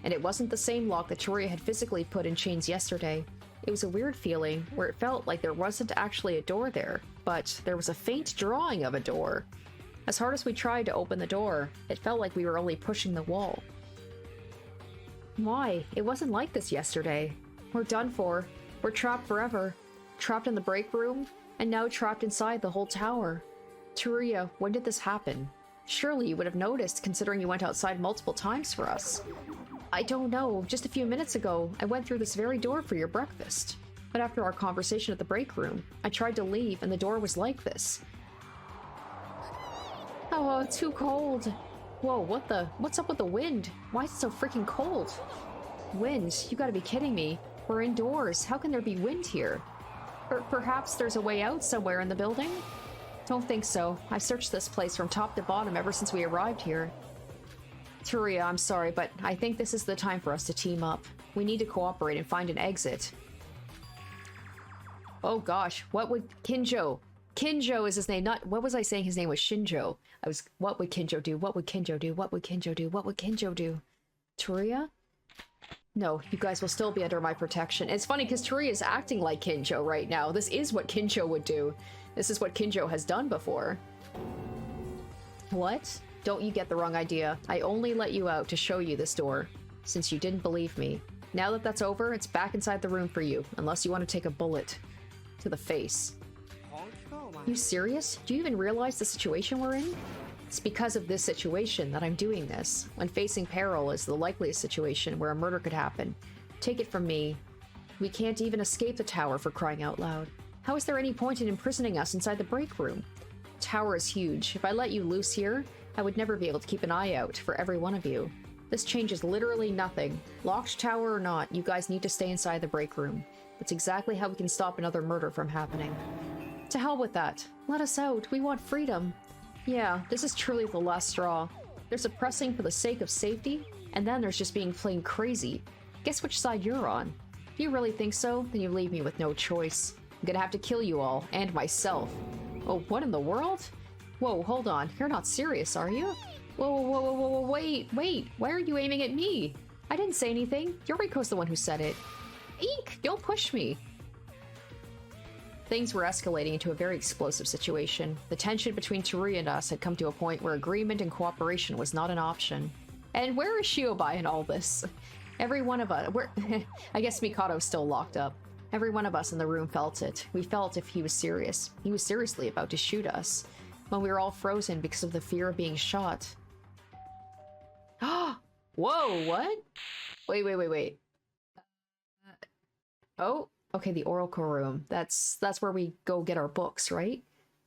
And it wasn't the same lock that TERUYA had physically put in chains yesterday. It was a weird feeling, where it felt like there wasn't actually a door there, but there was a faint drawing of a door. As hard as we tried to open the door, it felt like we were only pushing the wall. Why? It wasn't like this yesterday. We're done for. We're trapped forever. Trapped in the break room, and now trapped inside the whole tower. TERUYA, when did this happen? Surely you would have noticed, considering you went outside multiple times for us. I don't know. Just a few minutes ago, I went through this very door for your breakfast. But after our conversation at the break room, I tried to leave and the door was like this. Oh, it's too cold. Whoa, what's up with the wind? Why is it so freaking cold? Wind? You gotta be kidding me. We're indoors. How can there be wind here? Perhaps there's a way out somewhere in the building? Don't think so. I've searched this place from top to bottom ever since we arrived here. TERUYA, I'm sorry, but I think this is the time for us to team up. We need to cooperate and find an exit. Oh gosh, what would Kinjo? Kinjo is his name, not... What was I saying his name was Shinjo? What would Kinjo do? What would Kinjo do? What would Kinjo do? What would Kinjo do? TERUYA? No, you guys will still be under my protection. It's funny because TERUYA is acting like Kinjo right now. This is what Kinjo would do. This is what Kinjo has done before. What? Don't you get the wrong idea. I only let you out to show you this door, since you didn't believe me. Now that that's over, it's back inside the room for you, unless you want to take a bullet to the face. You serious? Do you even realize the situation we're in? It's because of this situation that I'm doing this. When facing peril is the likeliest situation where a murder could happen. Take it from me. We can't even escape the tower, for crying out loud. How is there any point in imprisoning us inside the break room? The tower is huge. If I let you loose here, I would never be able to keep an eye out for every one of you. This changes literally nothing. Locked tower or not, you guys need to stay inside the break room. That's exactly how we can stop another murder from happening. To hell with that. Let us out. We want freedom. Yeah, this is truly the last straw. There's suppressing for the sake of safety, and then there's just being plain crazy. Guess which side you're on. If you really think so, then you leave me with no choice. I'm gonna have to kill you all, and myself. Oh, what in the world? Whoa, hold on. You're not serious, are you? Whoa, wait. Why are you aiming at me? I didn't say anything. Yuriko's the one who said it. Eek! Don't push me! Things were escalating into a very explosive situation. The tension between Teruya and us had come to a point where agreement and cooperation was not an option. And where is Shiobai in all this? Every one of us... I guess Mikado's still locked up. Every one of us in the room felt it. We felt if he was serious. He was seriously about to shoot us. When we were all frozen because of the fear of being shot. Whoa, what? Wait. Oh, okay, the Oracle Room. That's where we go get our books, right?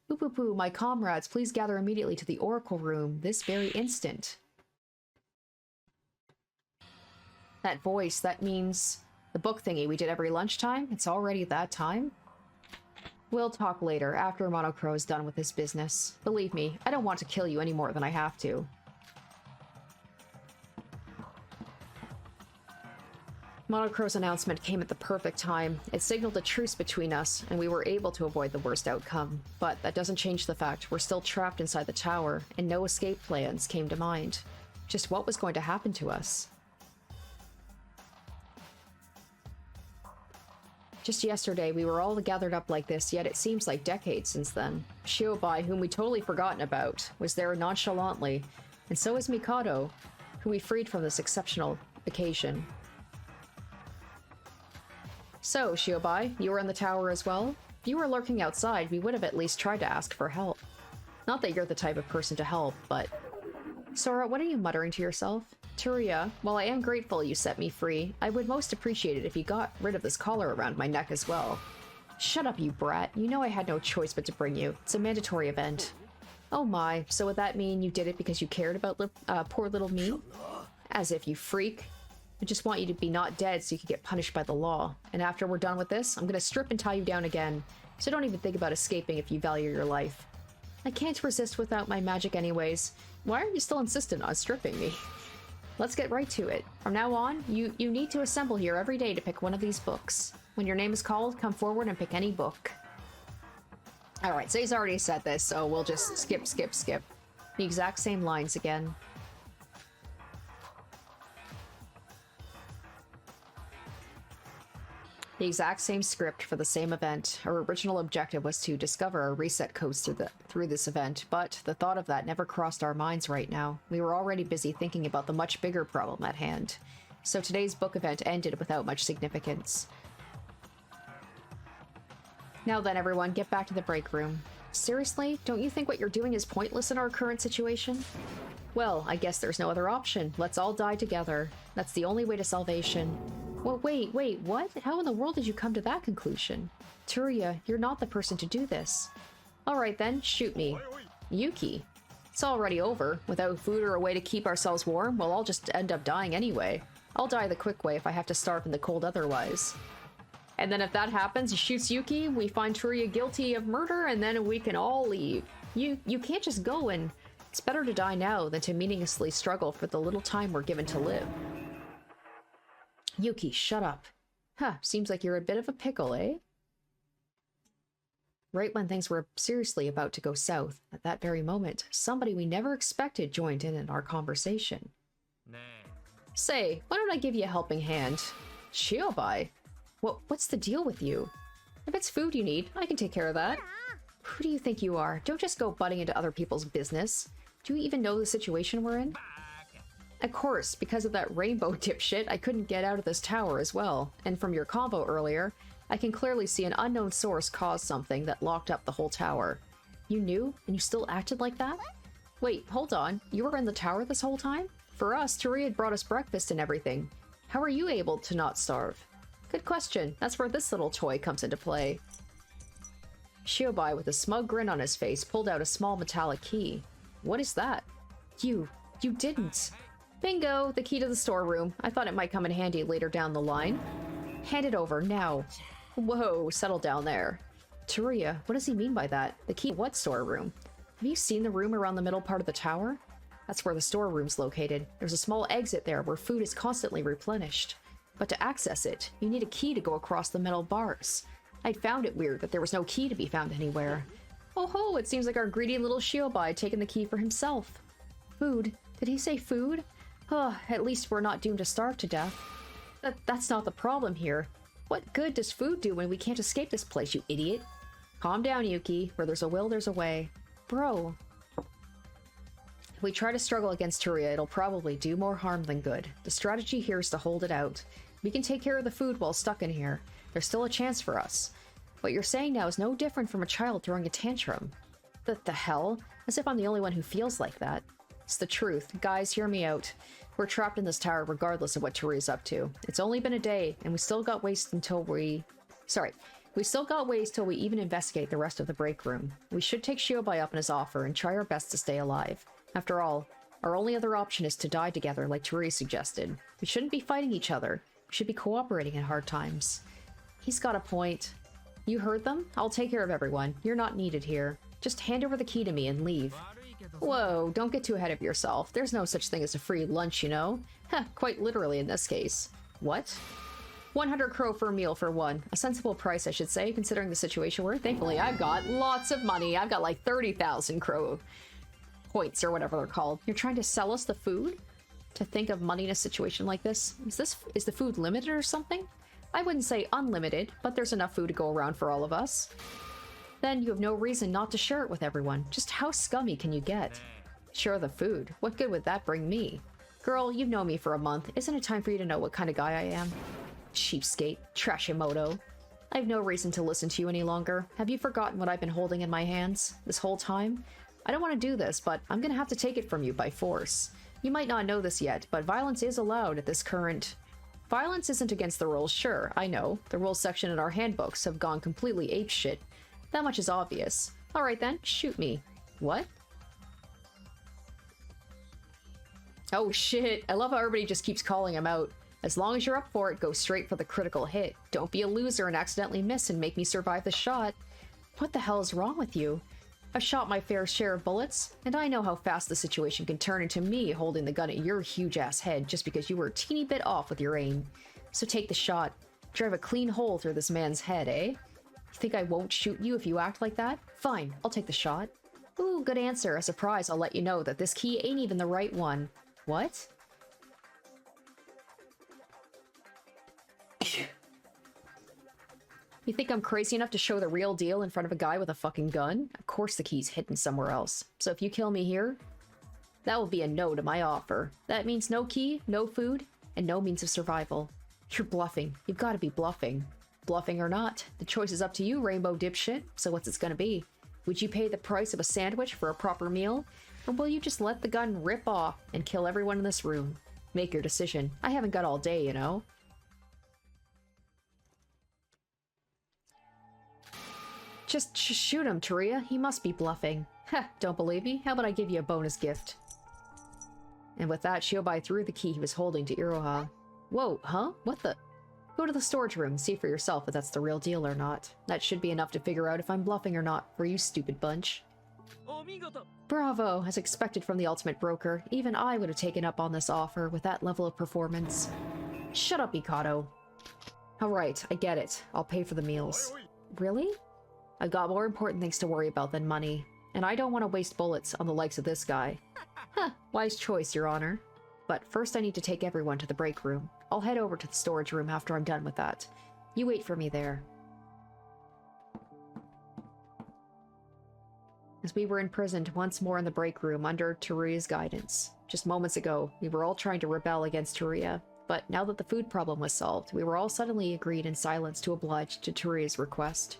Boo, my comrades, please gather immediately to the Oracle Room this very instant. That voice, that means the book thingy we did every lunchtime? It's already that time? We'll talk later, after Monocrow is done with his business. Believe me, I don't want to kill you any more than I have to. Monocrow's announcement came at the perfect time. It signaled a truce between us, and we were able to avoid the worst outcome. But that doesn't change the fact we're still trapped inside the tower, and no escape plans came to mind. Just what was going to happen to us? Just yesterday, we were all gathered up like this, yet it seems like decades since then. Shiobai, whom we'd totally forgotten about, was there nonchalantly, and so is Mikado, who we freed from this exceptional occasion. So, Shiobai, you were in the tower as well? If you were lurking outside, we would have at least tried to ask for help. Not that you're the type of person to help, but... Sora, what are you muttering to yourself? Teruya, while I am grateful you set me free, I would most appreciate it if you got rid of this collar around my neck as well. Shut up, you brat. You know I had no choice but to bring you. It's a mandatory event. Oh my, so would that mean you did it because you cared about poor little me? As if, you freak. I just want you to be not dead so you can get punished by the law. And after we're done with this, I'm gonna strip and tie you down again. So don't even think about escaping if you value your life. I can't resist without my magic anyways. Why are you still insistent on stripping me? Let's get right to it. From now on, you need to assemble here every day to pick one of these books. When your name is called, come forward and pick any book. Alright, so he's already said this, so we'll just skip. The exact same lines again. The exact same script for the same event. Our original objective was to discover our reset codes through this event, but the thought of that never crossed our minds right now. We were already busy thinking about the much bigger problem at hand. So today's book event ended without much significance. Now then, everyone, get back to the break room. Seriously? Don't you think what you're doing is pointless in our current situation? Well, I guess there's no other option. Let's all die together. That's the only way to salvation. Well, wait, what? How in the world did you come to that conclusion? Teruya, you're not the person to do this. Alright then, shoot me. Yuki. It's already over. Without food or a way to keep ourselves warm, we'll all just end up dying anyway. I'll die the quick way if I have to starve in the cold otherwise. And then if that happens, he shoots Yuki, we find Teruya guilty of murder, and then we can all leave. You can't just go and... It's better to die now than to meaninglessly struggle for the little time we're given to live. Yuki, shut up. Huh, seems like you're a bit of a pickle, eh? Right when things were seriously about to go south, at that very moment, somebody we never expected joined in our conversation. Nah. Say, why don't I give you a helping hand? Shiobai? What's the deal with you? If it's food you need, I can take care of that. Who do you think you are? Don't just go butting into other people's business. Do you even know the situation we're in? Of course, because of that rainbow dipshit, I couldn't get out of this tower as well. And from your convo earlier, I can clearly see an unknown source caused something that locked up the whole tower. You knew, and you still acted like that? Wait, hold on. You were in the tower this whole time? For us, Teruya had brought us breakfast and everything. How are you able to not starve? Good question. That's where this little toy comes into play. Shiobai, with a smug grin on his face, pulled out a small metallic key. What is that? You didn't. Bingo! The key to the storeroom. I thought it might come in handy later down the line. Hand it over, now. Whoa, settle down there. Teruya, what does he mean by that? The key to what storeroom? Have you seen the room around the middle part of the tower? That's where the storeroom's located. There's a small exit there where food is constantly replenished. But to access it, you need a key to go across the metal bars. I found it weird that there was no key to be found anywhere. Oh ho, it seems like our greedy little Shiobai had taken the key for himself. Food? Did he say food? At least we're not doomed to starve to death. That's not the problem here. What good does food do when we can't escape this place, you idiot? Calm down, Yuki. Where there's a will, there's a way. Bro. If we try to struggle against Teruya, it'll probably do more harm than good. The strategy here is to hold it out. We can take care of the food while stuck in here. There's still a chance for us. What you're saying now is no different from a child throwing a tantrum. The hell? As if I'm the only one who feels like that. It's the truth. Guys, hear me out. We're trapped in this tower regardless of what Teruya's up to. It's only been a day, and we still got ways till we even investigate the rest of the break room. We should take Shiobai up on his offer and try our best to stay alive. After all, our only other option is to die together like Teruya suggested. We shouldn't be fighting each other. We should be cooperating in hard times. He's got a point. You heard them? I'll take care of everyone. You're not needed here. Just hand over the key to me and leave. Whoa, don't get too ahead of yourself. There's no such thing as a free lunch, you know? Heh, quite literally in this case. What? 100 crow for a meal for one. A sensible price, I should say, considering the situation we're in. Thankfully, I've got lots of money. I've got like 30,000 crow points or whatever they're called. You're trying to sell us the food? To think of money in a situation like this? Is the food limited or something? I wouldn't say unlimited, but there's enough food to go around for all of us. Then you have no reason not to share it with everyone. Just how scummy can you get? Share the food. What good would that bring me? Girl, you've known me for a month. Isn't it time for you to know what kind of guy I am? Cheapskate. Trashimoto. I have no reason to listen to you any longer. Have you forgotten what I've been holding in my hands this whole time? I don't want to do this, but I'm gonna have to take it from you by force. You might not know this yet, but violence is allowed at this current... Violence isn't against the rules, sure, I know. The rules section in our handbooks have gone completely apeshit. That much is obvious. Alright then, shoot me. What? Oh shit, I love how everybody just keeps calling him out. As long as you're up for it, go straight for the critical hit. Don't be a loser and accidentally miss and make me survive the shot. What the hell is wrong with you? I've shot my fair share of bullets, and I know how fast the situation can turn into me holding the gun at your huge-ass head just because you were a teeny bit off with your aim. So take the shot. Drive a clean hole through this man's head, eh? You think I won't shoot you if you act like that? Fine, I'll take the shot. Ooh, good answer. As a surprise, I'll let you know that this key ain't even the right one. What? You think I'm crazy enough to show the real deal in front of a guy with a fucking gun? Of course the key's hidden somewhere else. So if you kill me here, that will be a no to my offer. That means no key, no food, and no means of survival. You're bluffing. You've got to be bluffing. Bluffing or not, the choice is up to you, rainbow dipshit. So what's it gonna be? Would you pay the price of a sandwich for a proper meal? Or will you just let the gun rip off and kill everyone in this room? Make your decision. I haven't got all day, you know? Just shoot him, Teruya. He must be bluffing. Heh, don't believe me? How about I give you a bonus gift? And with that, Shiobai threw the key he was holding to Iroha. Whoa, huh? What the? Go to the storage room, see for yourself if that's the real deal or not. That should be enough to figure out if I'm bluffing or not, for you stupid bunch. Bravo! As expected from the ultimate broker, even I would have taken up on this offer with that level of performance. Shut up, Mikado. Alright, I get it. I'll pay for the meals. Really? I've got more important things to worry about than money, and I don't want to waste bullets on the likes of this guy. Huh, wise choice, Your Honor. But first I need to take everyone to the break room. I'll head over to the storage room after I'm done with that. You wait for me there. As we were imprisoned once more in the break room under Teruya's guidance. Just moments ago, we were all trying to rebel against Teruya, but now that the food problem was solved, we were all suddenly agreed in silence to oblige to Teruya's request.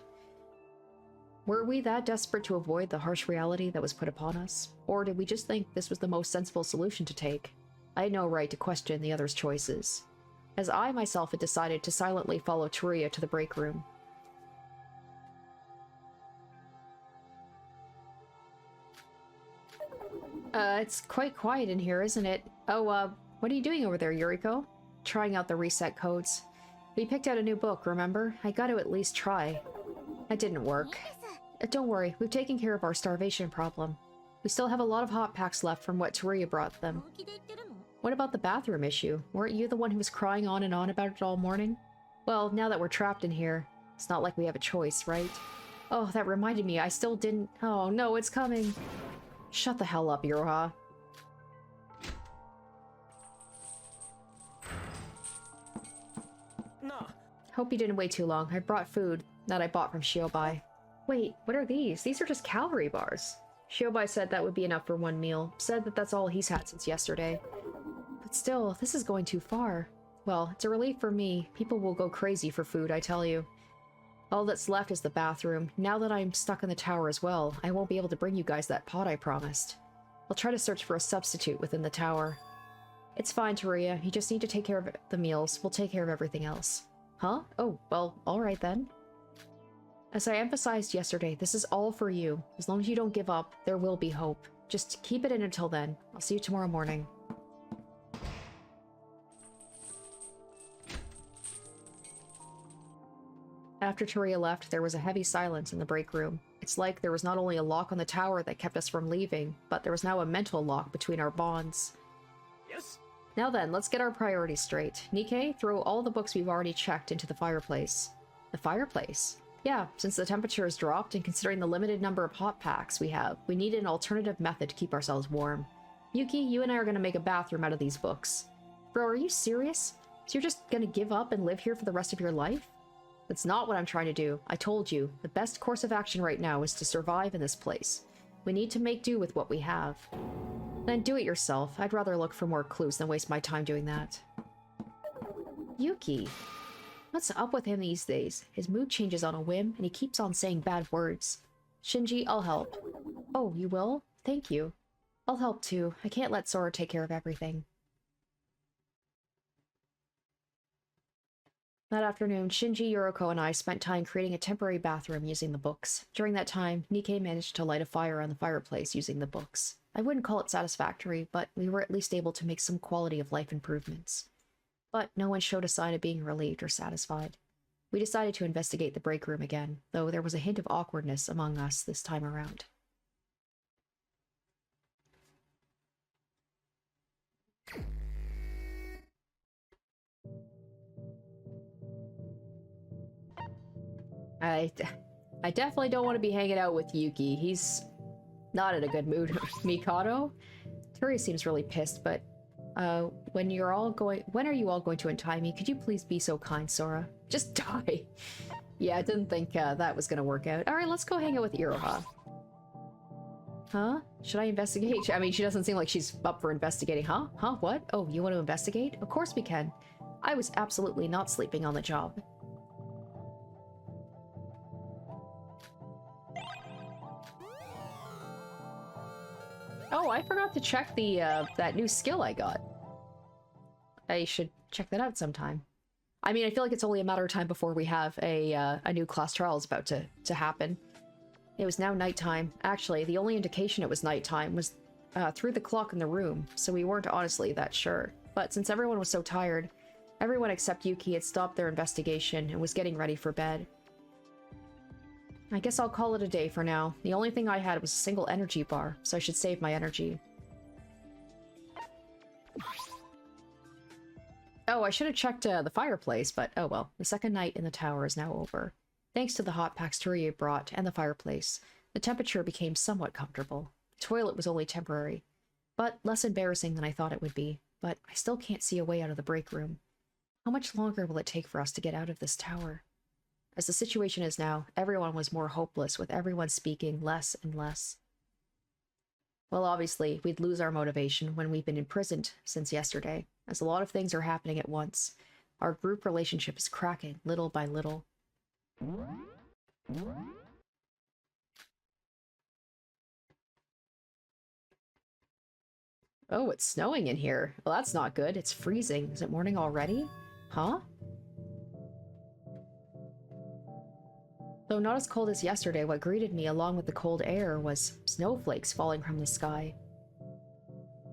Were we that desperate to avoid the harsh reality that was put upon us? Or did we just think this was the most sensible solution to take? I had no right to question the others' choices, as I myself had decided to silently follow Teruya to the break room. It's quite quiet in here, isn't it? Oh, What are you doing over there, Yuriko? Trying out the reset codes. We picked out a new book, remember? I got to at least try. That didn't work. Don't worry, we've taken care of our starvation problem. We still have a lot of hot packs left from what TERUYA brought them. What about the bathroom issue? Weren't you the one who was crying on and on about it all morning? Well, now that we're trapped in here, it's not like we have a choice, right? Oh, that reminded me, I still didn't— Oh no, it's coming! Shut the hell up, Iroha. No. Hope you didn't wait too long. I brought food that I bought from Shiobai. Wait, what are these? These are just calorie bars. Shiobai said that would be enough for one meal. Said that that's all he's had since yesterday. But still, this is going too far. Well, it's a relief for me. People will go crazy for food, I tell you. All that's left is the bathroom. Now that I'm stuck in the tower as well, I won't be able to bring you guys that pot I promised. I'll try to search for a substitute within the tower. It's fine, TERUYA. You just need to take care of the meals. We'll take care of everything else. Huh? Oh, well, alright then. As I emphasized yesterday, this is all for you. As long as you don't give up, there will be hope. Just keep it in until then. I'll see you tomorrow morning. After TERUYA left, there was a heavy silence in the break room. It's like there was not only a lock on the tower that kept us from leaving, but there was now a mental lock between our bonds. Yes? Now then, let's get our priorities straight. Nikkei, throw all the books we've already checked into the fireplace. The fireplace? Yeah, since the temperature has dropped and considering the limited number of hot packs we have, we need an alternative method to keep ourselves warm. Yuki, you and I are gonna make a bathroom out of these books. Bro, are you serious? So you're just gonna give up and live here for the rest of your life? That's not what I'm trying to do. I told you, the best course of action right now is to survive in this place. We need to make do with what we have. Then do it yourself. I'd rather look for more clues than waste my time doing that. Yuki. What's up with him these days? His mood changes on a whim, and he keeps on saying bad words. Shinji, I'll help. Oh, you will? Thank you. I'll help too. I can't let Sora take care of everything. That afternoon, Shinji, Yuriko, and I spent time creating a temporary bathroom using the books. During that time, Nikkei managed to light a fire on the fireplace using the books. I wouldn't call it satisfactory, but we were at least able to make some quality of life improvements. But no one showed a sign of being relieved or satisfied. We decided to investigate the break room again, though there was a hint of awkwardness among us this time around. I definitely don't want to be hanging out with Yuki. He's not in a good mood. Mikado? TERUYA seems really pissed, but when are you all going to untie me? Could you please be so kind, Sora? Just die. Yeah, I didn't think that was gonna work out. Alright, let's go hang out with Iroha. Huh? Should I investigate? I mean, she doesn't seem like she's up for investigating. Huh? Huh? What? Oh, you want to investigate? Of course we can. I was absolutely not sleeping on the job. Oh, I forgot to check the, that new skill I got. I should check that out sometime. I mean, I feel like it's only a matter of time before we have a new class trial is about to happen. It was now nighttime. Actually, the only indication it was nighttime was through the clock in the room, so we weren't honestly that sure. But since everyone was so tired, everyone except Yuki had stopped their investigation and was getting ready for bed. I guess I'll call it a day for now. The only thing I had was a single energy bar, so I should save my energy. Oh, I should have checked the fireplace, but oh well. The second night in the tower is now over. Thanks to the hot packs TERUYA brought and the fireplace, the temperature became somewhat comfortable. The toilet was only temporary, but less embarrassing than I thought it would be. But I still can't see a way out of the break room. How much longer will it take for us to get out of this tower? As the situation is now, everyone was more hopeless, with everyone speaking less and less. Well, obviously, we'd lose our motivation when we've been imprisoned since yesterday, as a lot of things are happening at once. Our group relationship is cracking, little by little. Oh, it's snowing in here. Well, that's not good. It's freezing. Is it morning already? Huh? Though not as cold as yesterday, what greeted me along with the cold air was snowflakes falling from the sky.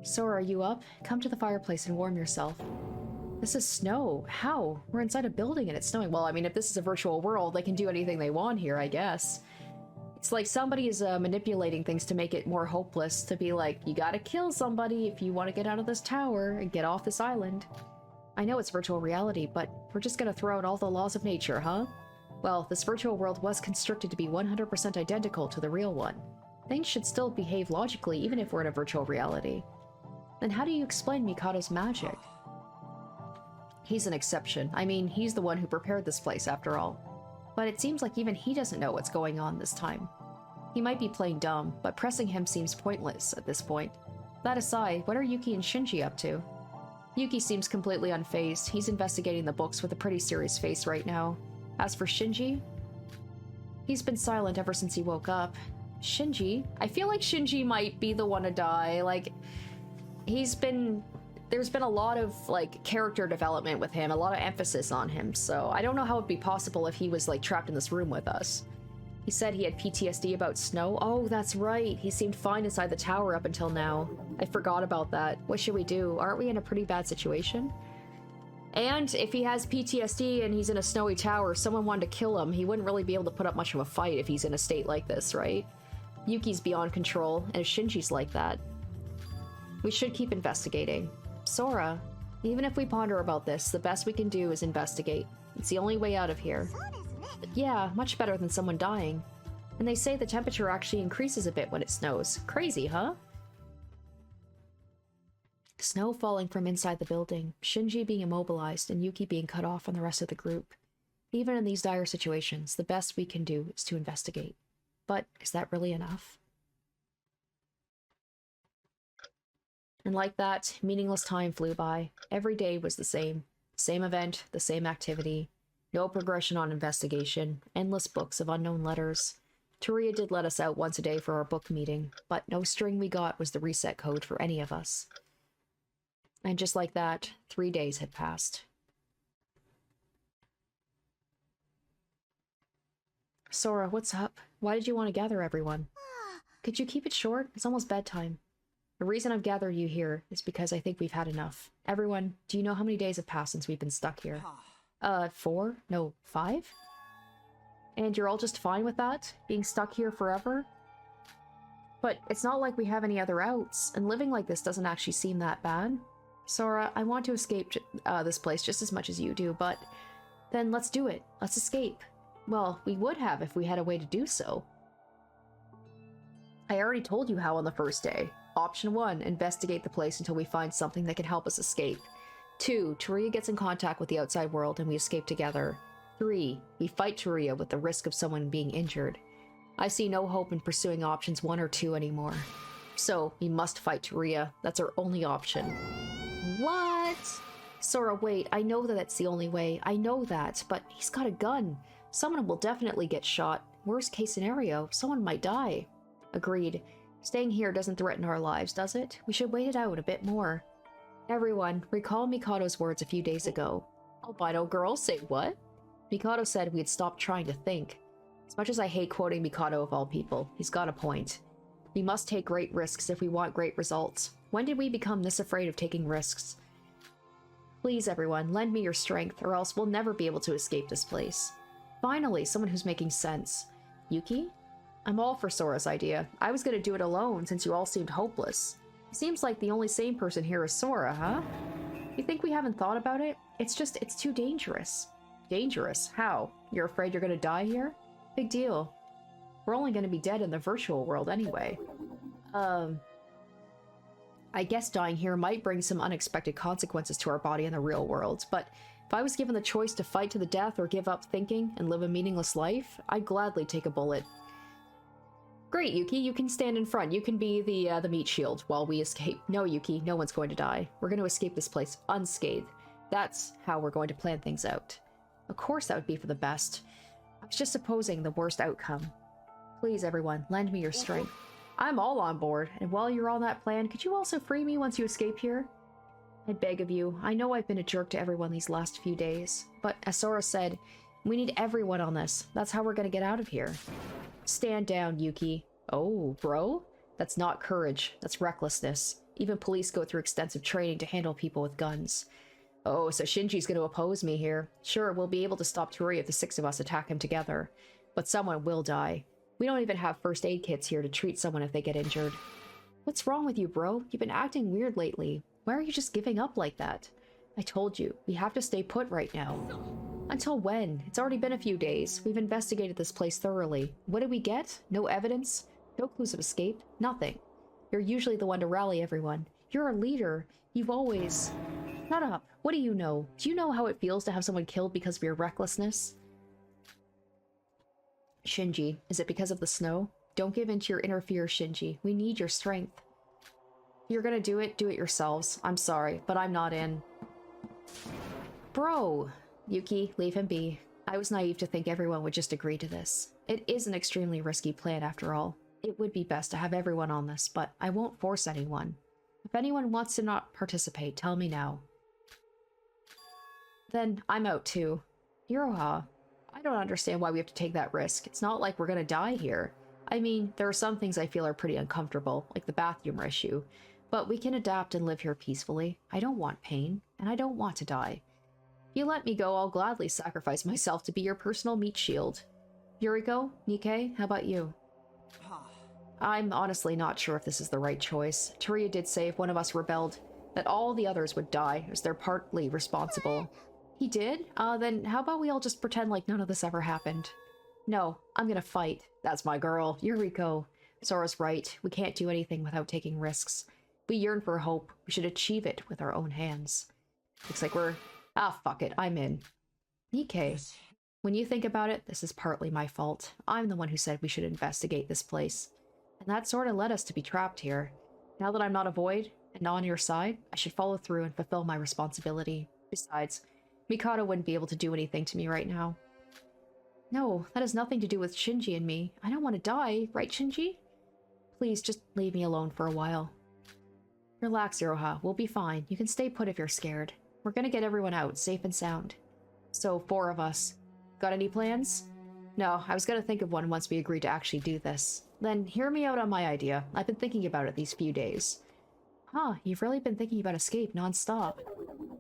Sora, are you up? Come to the fireplace and warm yourself. This is snow. How? We're inside a building and it's snowing. Well, I mean, if this is a virtual world, they can do anything they want here, I guess. It's like somebody is manipulating things to make it more hopeless, to be like, you gotta kill somebody if you want to get out of this tower and get off this island. I know it's virtual reality, but we're just gonna throw out all the laws of nature, huh? Well, this virtual world was constructed to be 100% identical to the real one. Things should still behave logically even if we're in a virtual reality. Then how do you explain Mikado's magic? He's an exception. I mean, he's the one who prepared this place after all. But it seems like even he doesn't know what's going on this time. He might be playing dumb, but pressing him seems pointless at this point. That aside, what are Yuki and Shinji up to? Yuki seems completely unfazed. He's investigating the books with a pretty serious face right now. As for Shinji, he's been silent ever since he woke up. Shinji? I feel like Shinji might be the one to die. Like, there's been a lot of, like, character development with him, a lot of emphasis on him, so I don't know how it'd be possible if he was, like, trapped in this room with us. He said he had PTSD about snow. Oh, that's right. He seemed fine inside the tower up until now. I forgot about that. What should we do? Aren't we in a pretty bad situation? And if he has PTSD and he's in a snowy tower, someone wanted to kill him, he wouldn't really be able to put up much of a fight if he's in a state like this, right? Yuki's beyond control, and if Shinji's like that, we should keep investigating. Sora, even if we ponder about this, the best we can do is investigate. It's the only way out of here. But yeah, much better than someone dying. And they say the temperature actually increases a bit when it snows. Crazy, huh? Snow falling from inside the building, Shinji being immobilized, and Yuki being cut off from the rest of the group. Even in these dire situations, the best we can do is to investigate. But is that really enough? And like that, meaningless time flew by. Every day was the same. Same event, the same activity. No progression on investigation. Endless books of unknown letters. TERUYA did let us out once a day for our book meeting, but no string we got was the reset code for any of us. And just like that, 3 days had passed. Sora, what's up? Why did you want to gather everyone? Could you keep it short? It's almost bedtime. The reason I've gathered you here is because I think we've had enough. Everyone, do you know how many days have passed since we've been stuck here? 4? No, 5? And you're all just fine with that? Being stuck here forever? But it's not like we have any other outs, and living like this doesn't actually seem that bad. Sora, I want to escape this place just as much as you do, but then let's do it. Let's escape. Well, we would have if we had a way to do so. I already told you how on the first day. Option 1, investigate the place until we find something that can help us escape. 2, TERUYA gets in contact with the outside world and we escape together. 3, we fight TERUYA with the risk of someone being injured. I see no hope in pursuing options 1 or 2 anymore. So, we must fight TERUYA. That's our only option. What? Sora, wait, I know that that's the only way. I know that, but he's got a gun. Someone will definitely get shot. Worst case scenario, someone might die. Agreed. Staying here doesn't threaten our lives, does it? We should wait it out a bit more. Everyone, recall Mikado's words a few days ago. Albino girl, say what? Mikado said we had stopped trying to think. As much as I hate quoting Mikado of all people, he's got a point. We must take great risks if we want great results. When did we become this afraid of taking risks? Please, everyone, lend me your strength, or else we'll never be able to escape this place. Finally, someone who's making sense. Yuki? I'm all for Sora's idea. I was gonna do it alone since you all seemed hopeless. It seems like the only sane person here is Sora, huh? You think we haven't thought about it? It's too dangerous. Dangerous? How? You're afraid you're gonna die here? Big deal. We're only gonna be dead in the virtual world anyway. I guess dying here might bring some unexpected consequences to our body in the real world, but if I was given the choice to fight to the death or give up thinking and live a meaningless life, I'd gladly take a bullet. Great, Yuki, you can stand in front. You can be the meat shield while we escape. No, Yuki, no one's going to die. We're going to escape this place unscathed. That's how we're going to plan things out. Of course that would be for the best. I was just supposing the worst outcome. Please, everyone, lend me your strength. I'm all on board, and while you're on that plan, could you also free me once you escape here? I beg of you. I know I've been a jerk to everyone these last few days, but as Sora said, we need everyone on this. That's how we're going to get out of here. Stand down, Yuki. Oh, bro? That's not courage. That's recklessness. Even police go through extensive training to handle people with guns. Oh, so Shinji's going to oppose me here. Sure, we'll be able to stop Teruya if the 6 of us attack him together. But someone will die. We don't even have first aid kits here to treat someone if they get injured. What's wrong with you, bro? You've been acting weird lately. Why are you just giving up like that? I told you, we have to stay put right now. Until when? It's already been a few days. We've investigated this place thoroughly. What did we get? No evidence? No clues of escape? Nothing. You're usually the one to rally everyone. You're a leader. You've always... Shut up. What do you know? Do you know how it feels to have someone killed because of your recklessness? Shinji, is it because of the snow? Don't give in to your inner fear, Shinji. We need your strength. If you're gonna do it yourselves. I'm sorry, but I'm not in. Bro! Yuki, leave him be. I was naive to think everyone would just agree to this. It is an extremely risky plan after all. It would be best to have everyone on this, but I won't force anyone. If anyone wants to not participate, tell me now. Then I'm out too. Iroha, I don't understand why we have to take that risk. It's not like we're gonna die here. I mean, there are some things I feel are pretty uncomfortable, like the bathroom issue. But we can adapt and live here peacefully. I don't want pain, and I don't want to die. If you let me go, I'll gladly sacrifice myself to be your personal meat shield. Yuriko, Nikkei, how about you? I'm honestly not sure if this is the right choice. Teruya did say if one of us rebelled, that all the others would die, as they're partly responsible. He did? Then how about we all just pretend like none of this ever happened? No, I'm gonna fight. That's my girl, Yuriko. Sora's right. We can't do anything without taking risks. We yearn for hope. We should achieve it with our own hands. Looks like we're... Ah, fuck it. I'm in. Nikkei. When you think about it, this is partly my fault. I'm the one who said we should investigate this place. And that sort of led us to be trapped here. Now that I'm not a void, and not on your side, I should follow through and fulfill my responsibility. Besides, Mikado wouldn't be able to do anything to me right now. No, that has nothing to do with Shinji and me. I don't want to die, right, Shinji? Please, just leave me alone for a while. Relax, Iroha. We'll be fine. You can stay put if you're scared. We're gonna get everyone out, safe and sound. So, 4 of us. Got any plans? No, I was gonna think of one once we agreed to actually do this. Then hear me out on my idea. I've been thinking about it these few days. Huh, you've really been thinking about escape non-stop.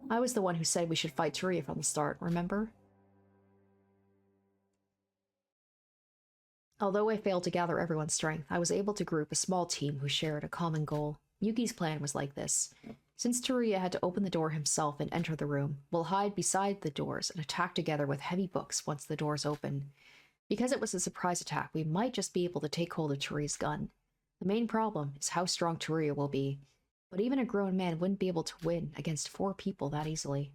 I was the one who said we should fight Teruya from the start, remember? Although I failed to gather everyone's strength, I was able to group a small team who shared a common goal. Yuki's plan was like this. Since Teruya had to open the door himself and enter the room, we'll hide beside the doors and attack together with heavy books once the doors open. Because it was a surprise attack, we might just be able to take hold of Teruya's gun. The main problem is how strong Teruya will be, but even a grown man wouldn't be able to win against 4 people that easily.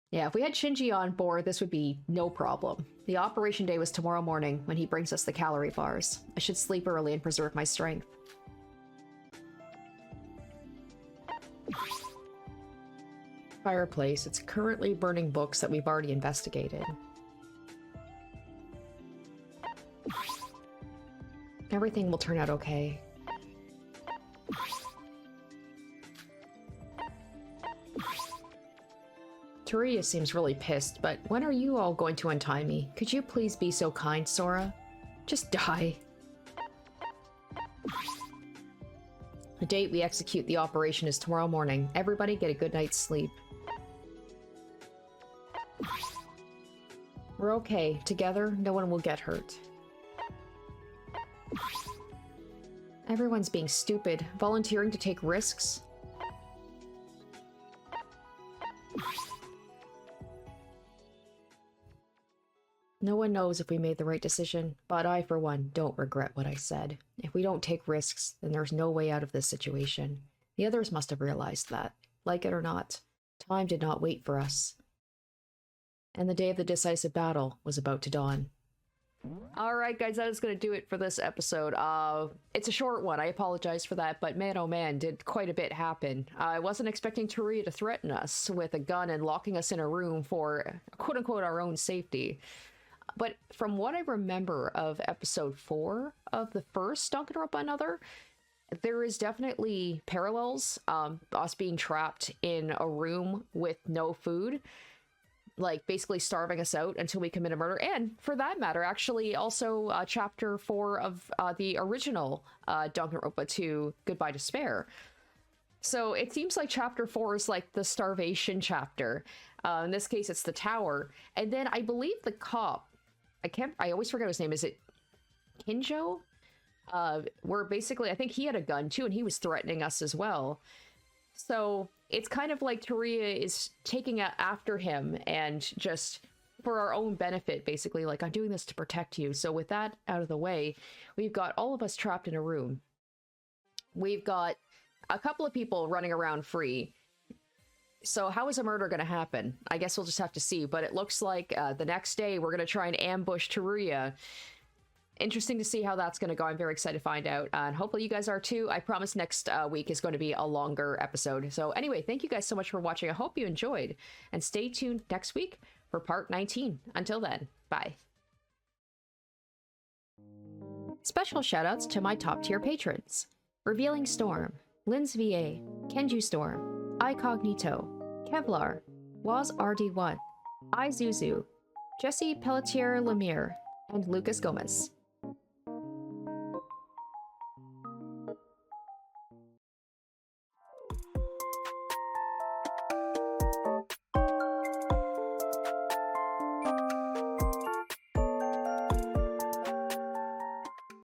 Yeah, if we had Shinji on board, this would be no problem. The operation day was tomorrow morning when he brings us the calorie bars. I should sleep early and preserve my strength. Fireplace. It's currently burning books that we've already investigated. Everything will turn out okay. Teruya seems really pissed, but when are you all going to untie me? Could you please be so kind, Sora? Just die. The date we execute the operation is tomorrow morning. Everybody get a good night's sleep. We're okay. Together, no one will get hurt. Everyone's being stupid. Volunteering to take risks? No one knows if we made the right decision, but I, for one, don't regret what I said. If we don't take risks, then there's no way out of this situation. The others must have realized that. Like it or not, time did not wait for us. And the day of the decisive battle was about to dawn. Alright guys, that is going to do it for this episode. It's a short one, I apologize for that, but man oh man, did quite a bit happen. I wasn't expecting Teruya to threaten us with a gun and locking us in a room for quote-unquote our own safety. But from what I remember of episode 4 of the first Danganronpa Another, there is definitely parallels, us being trapped in a room with no food. like basically starving us out until we commit a murder. And for that matter, actually also chapter 4 of the original Danganronpa 2 Goodbye Despair. So it seems like chapter 4 is like the starvation chapter. In this case, it's the tower. And then I believe the cop, I always forget his name. Is it Kinjo? Where basically, I think he had a gun too, and he was threatening us as well. So it's kind of like Teruya is taking after him and just for our own benefit, basically, like, I'm doing this to protect you. So with that out of the way, we've got all of us trapped in a room. We've got a couple of people running around free. So how is a murder going to happen? I guess we'll just have to see. But it looks like the next day we're going to try and ambush Teruya. Interesting to see how that's going to go. I'm very excited to find out. And hopefully you guys are too. I promise next week is going to be a longer episode. So anyway, thank you guys so much for watching. I hope you enjoyed. And stay tuned next week for part 19. Until then, bye. Special shoutouts to my top tier patrons. Revealing Storm, Linz VA, Kenju Storm, iCognito, Kevlar, Waz RD1, iZuzu, Jesse Pelletier Lemire, and Lucas Gomez.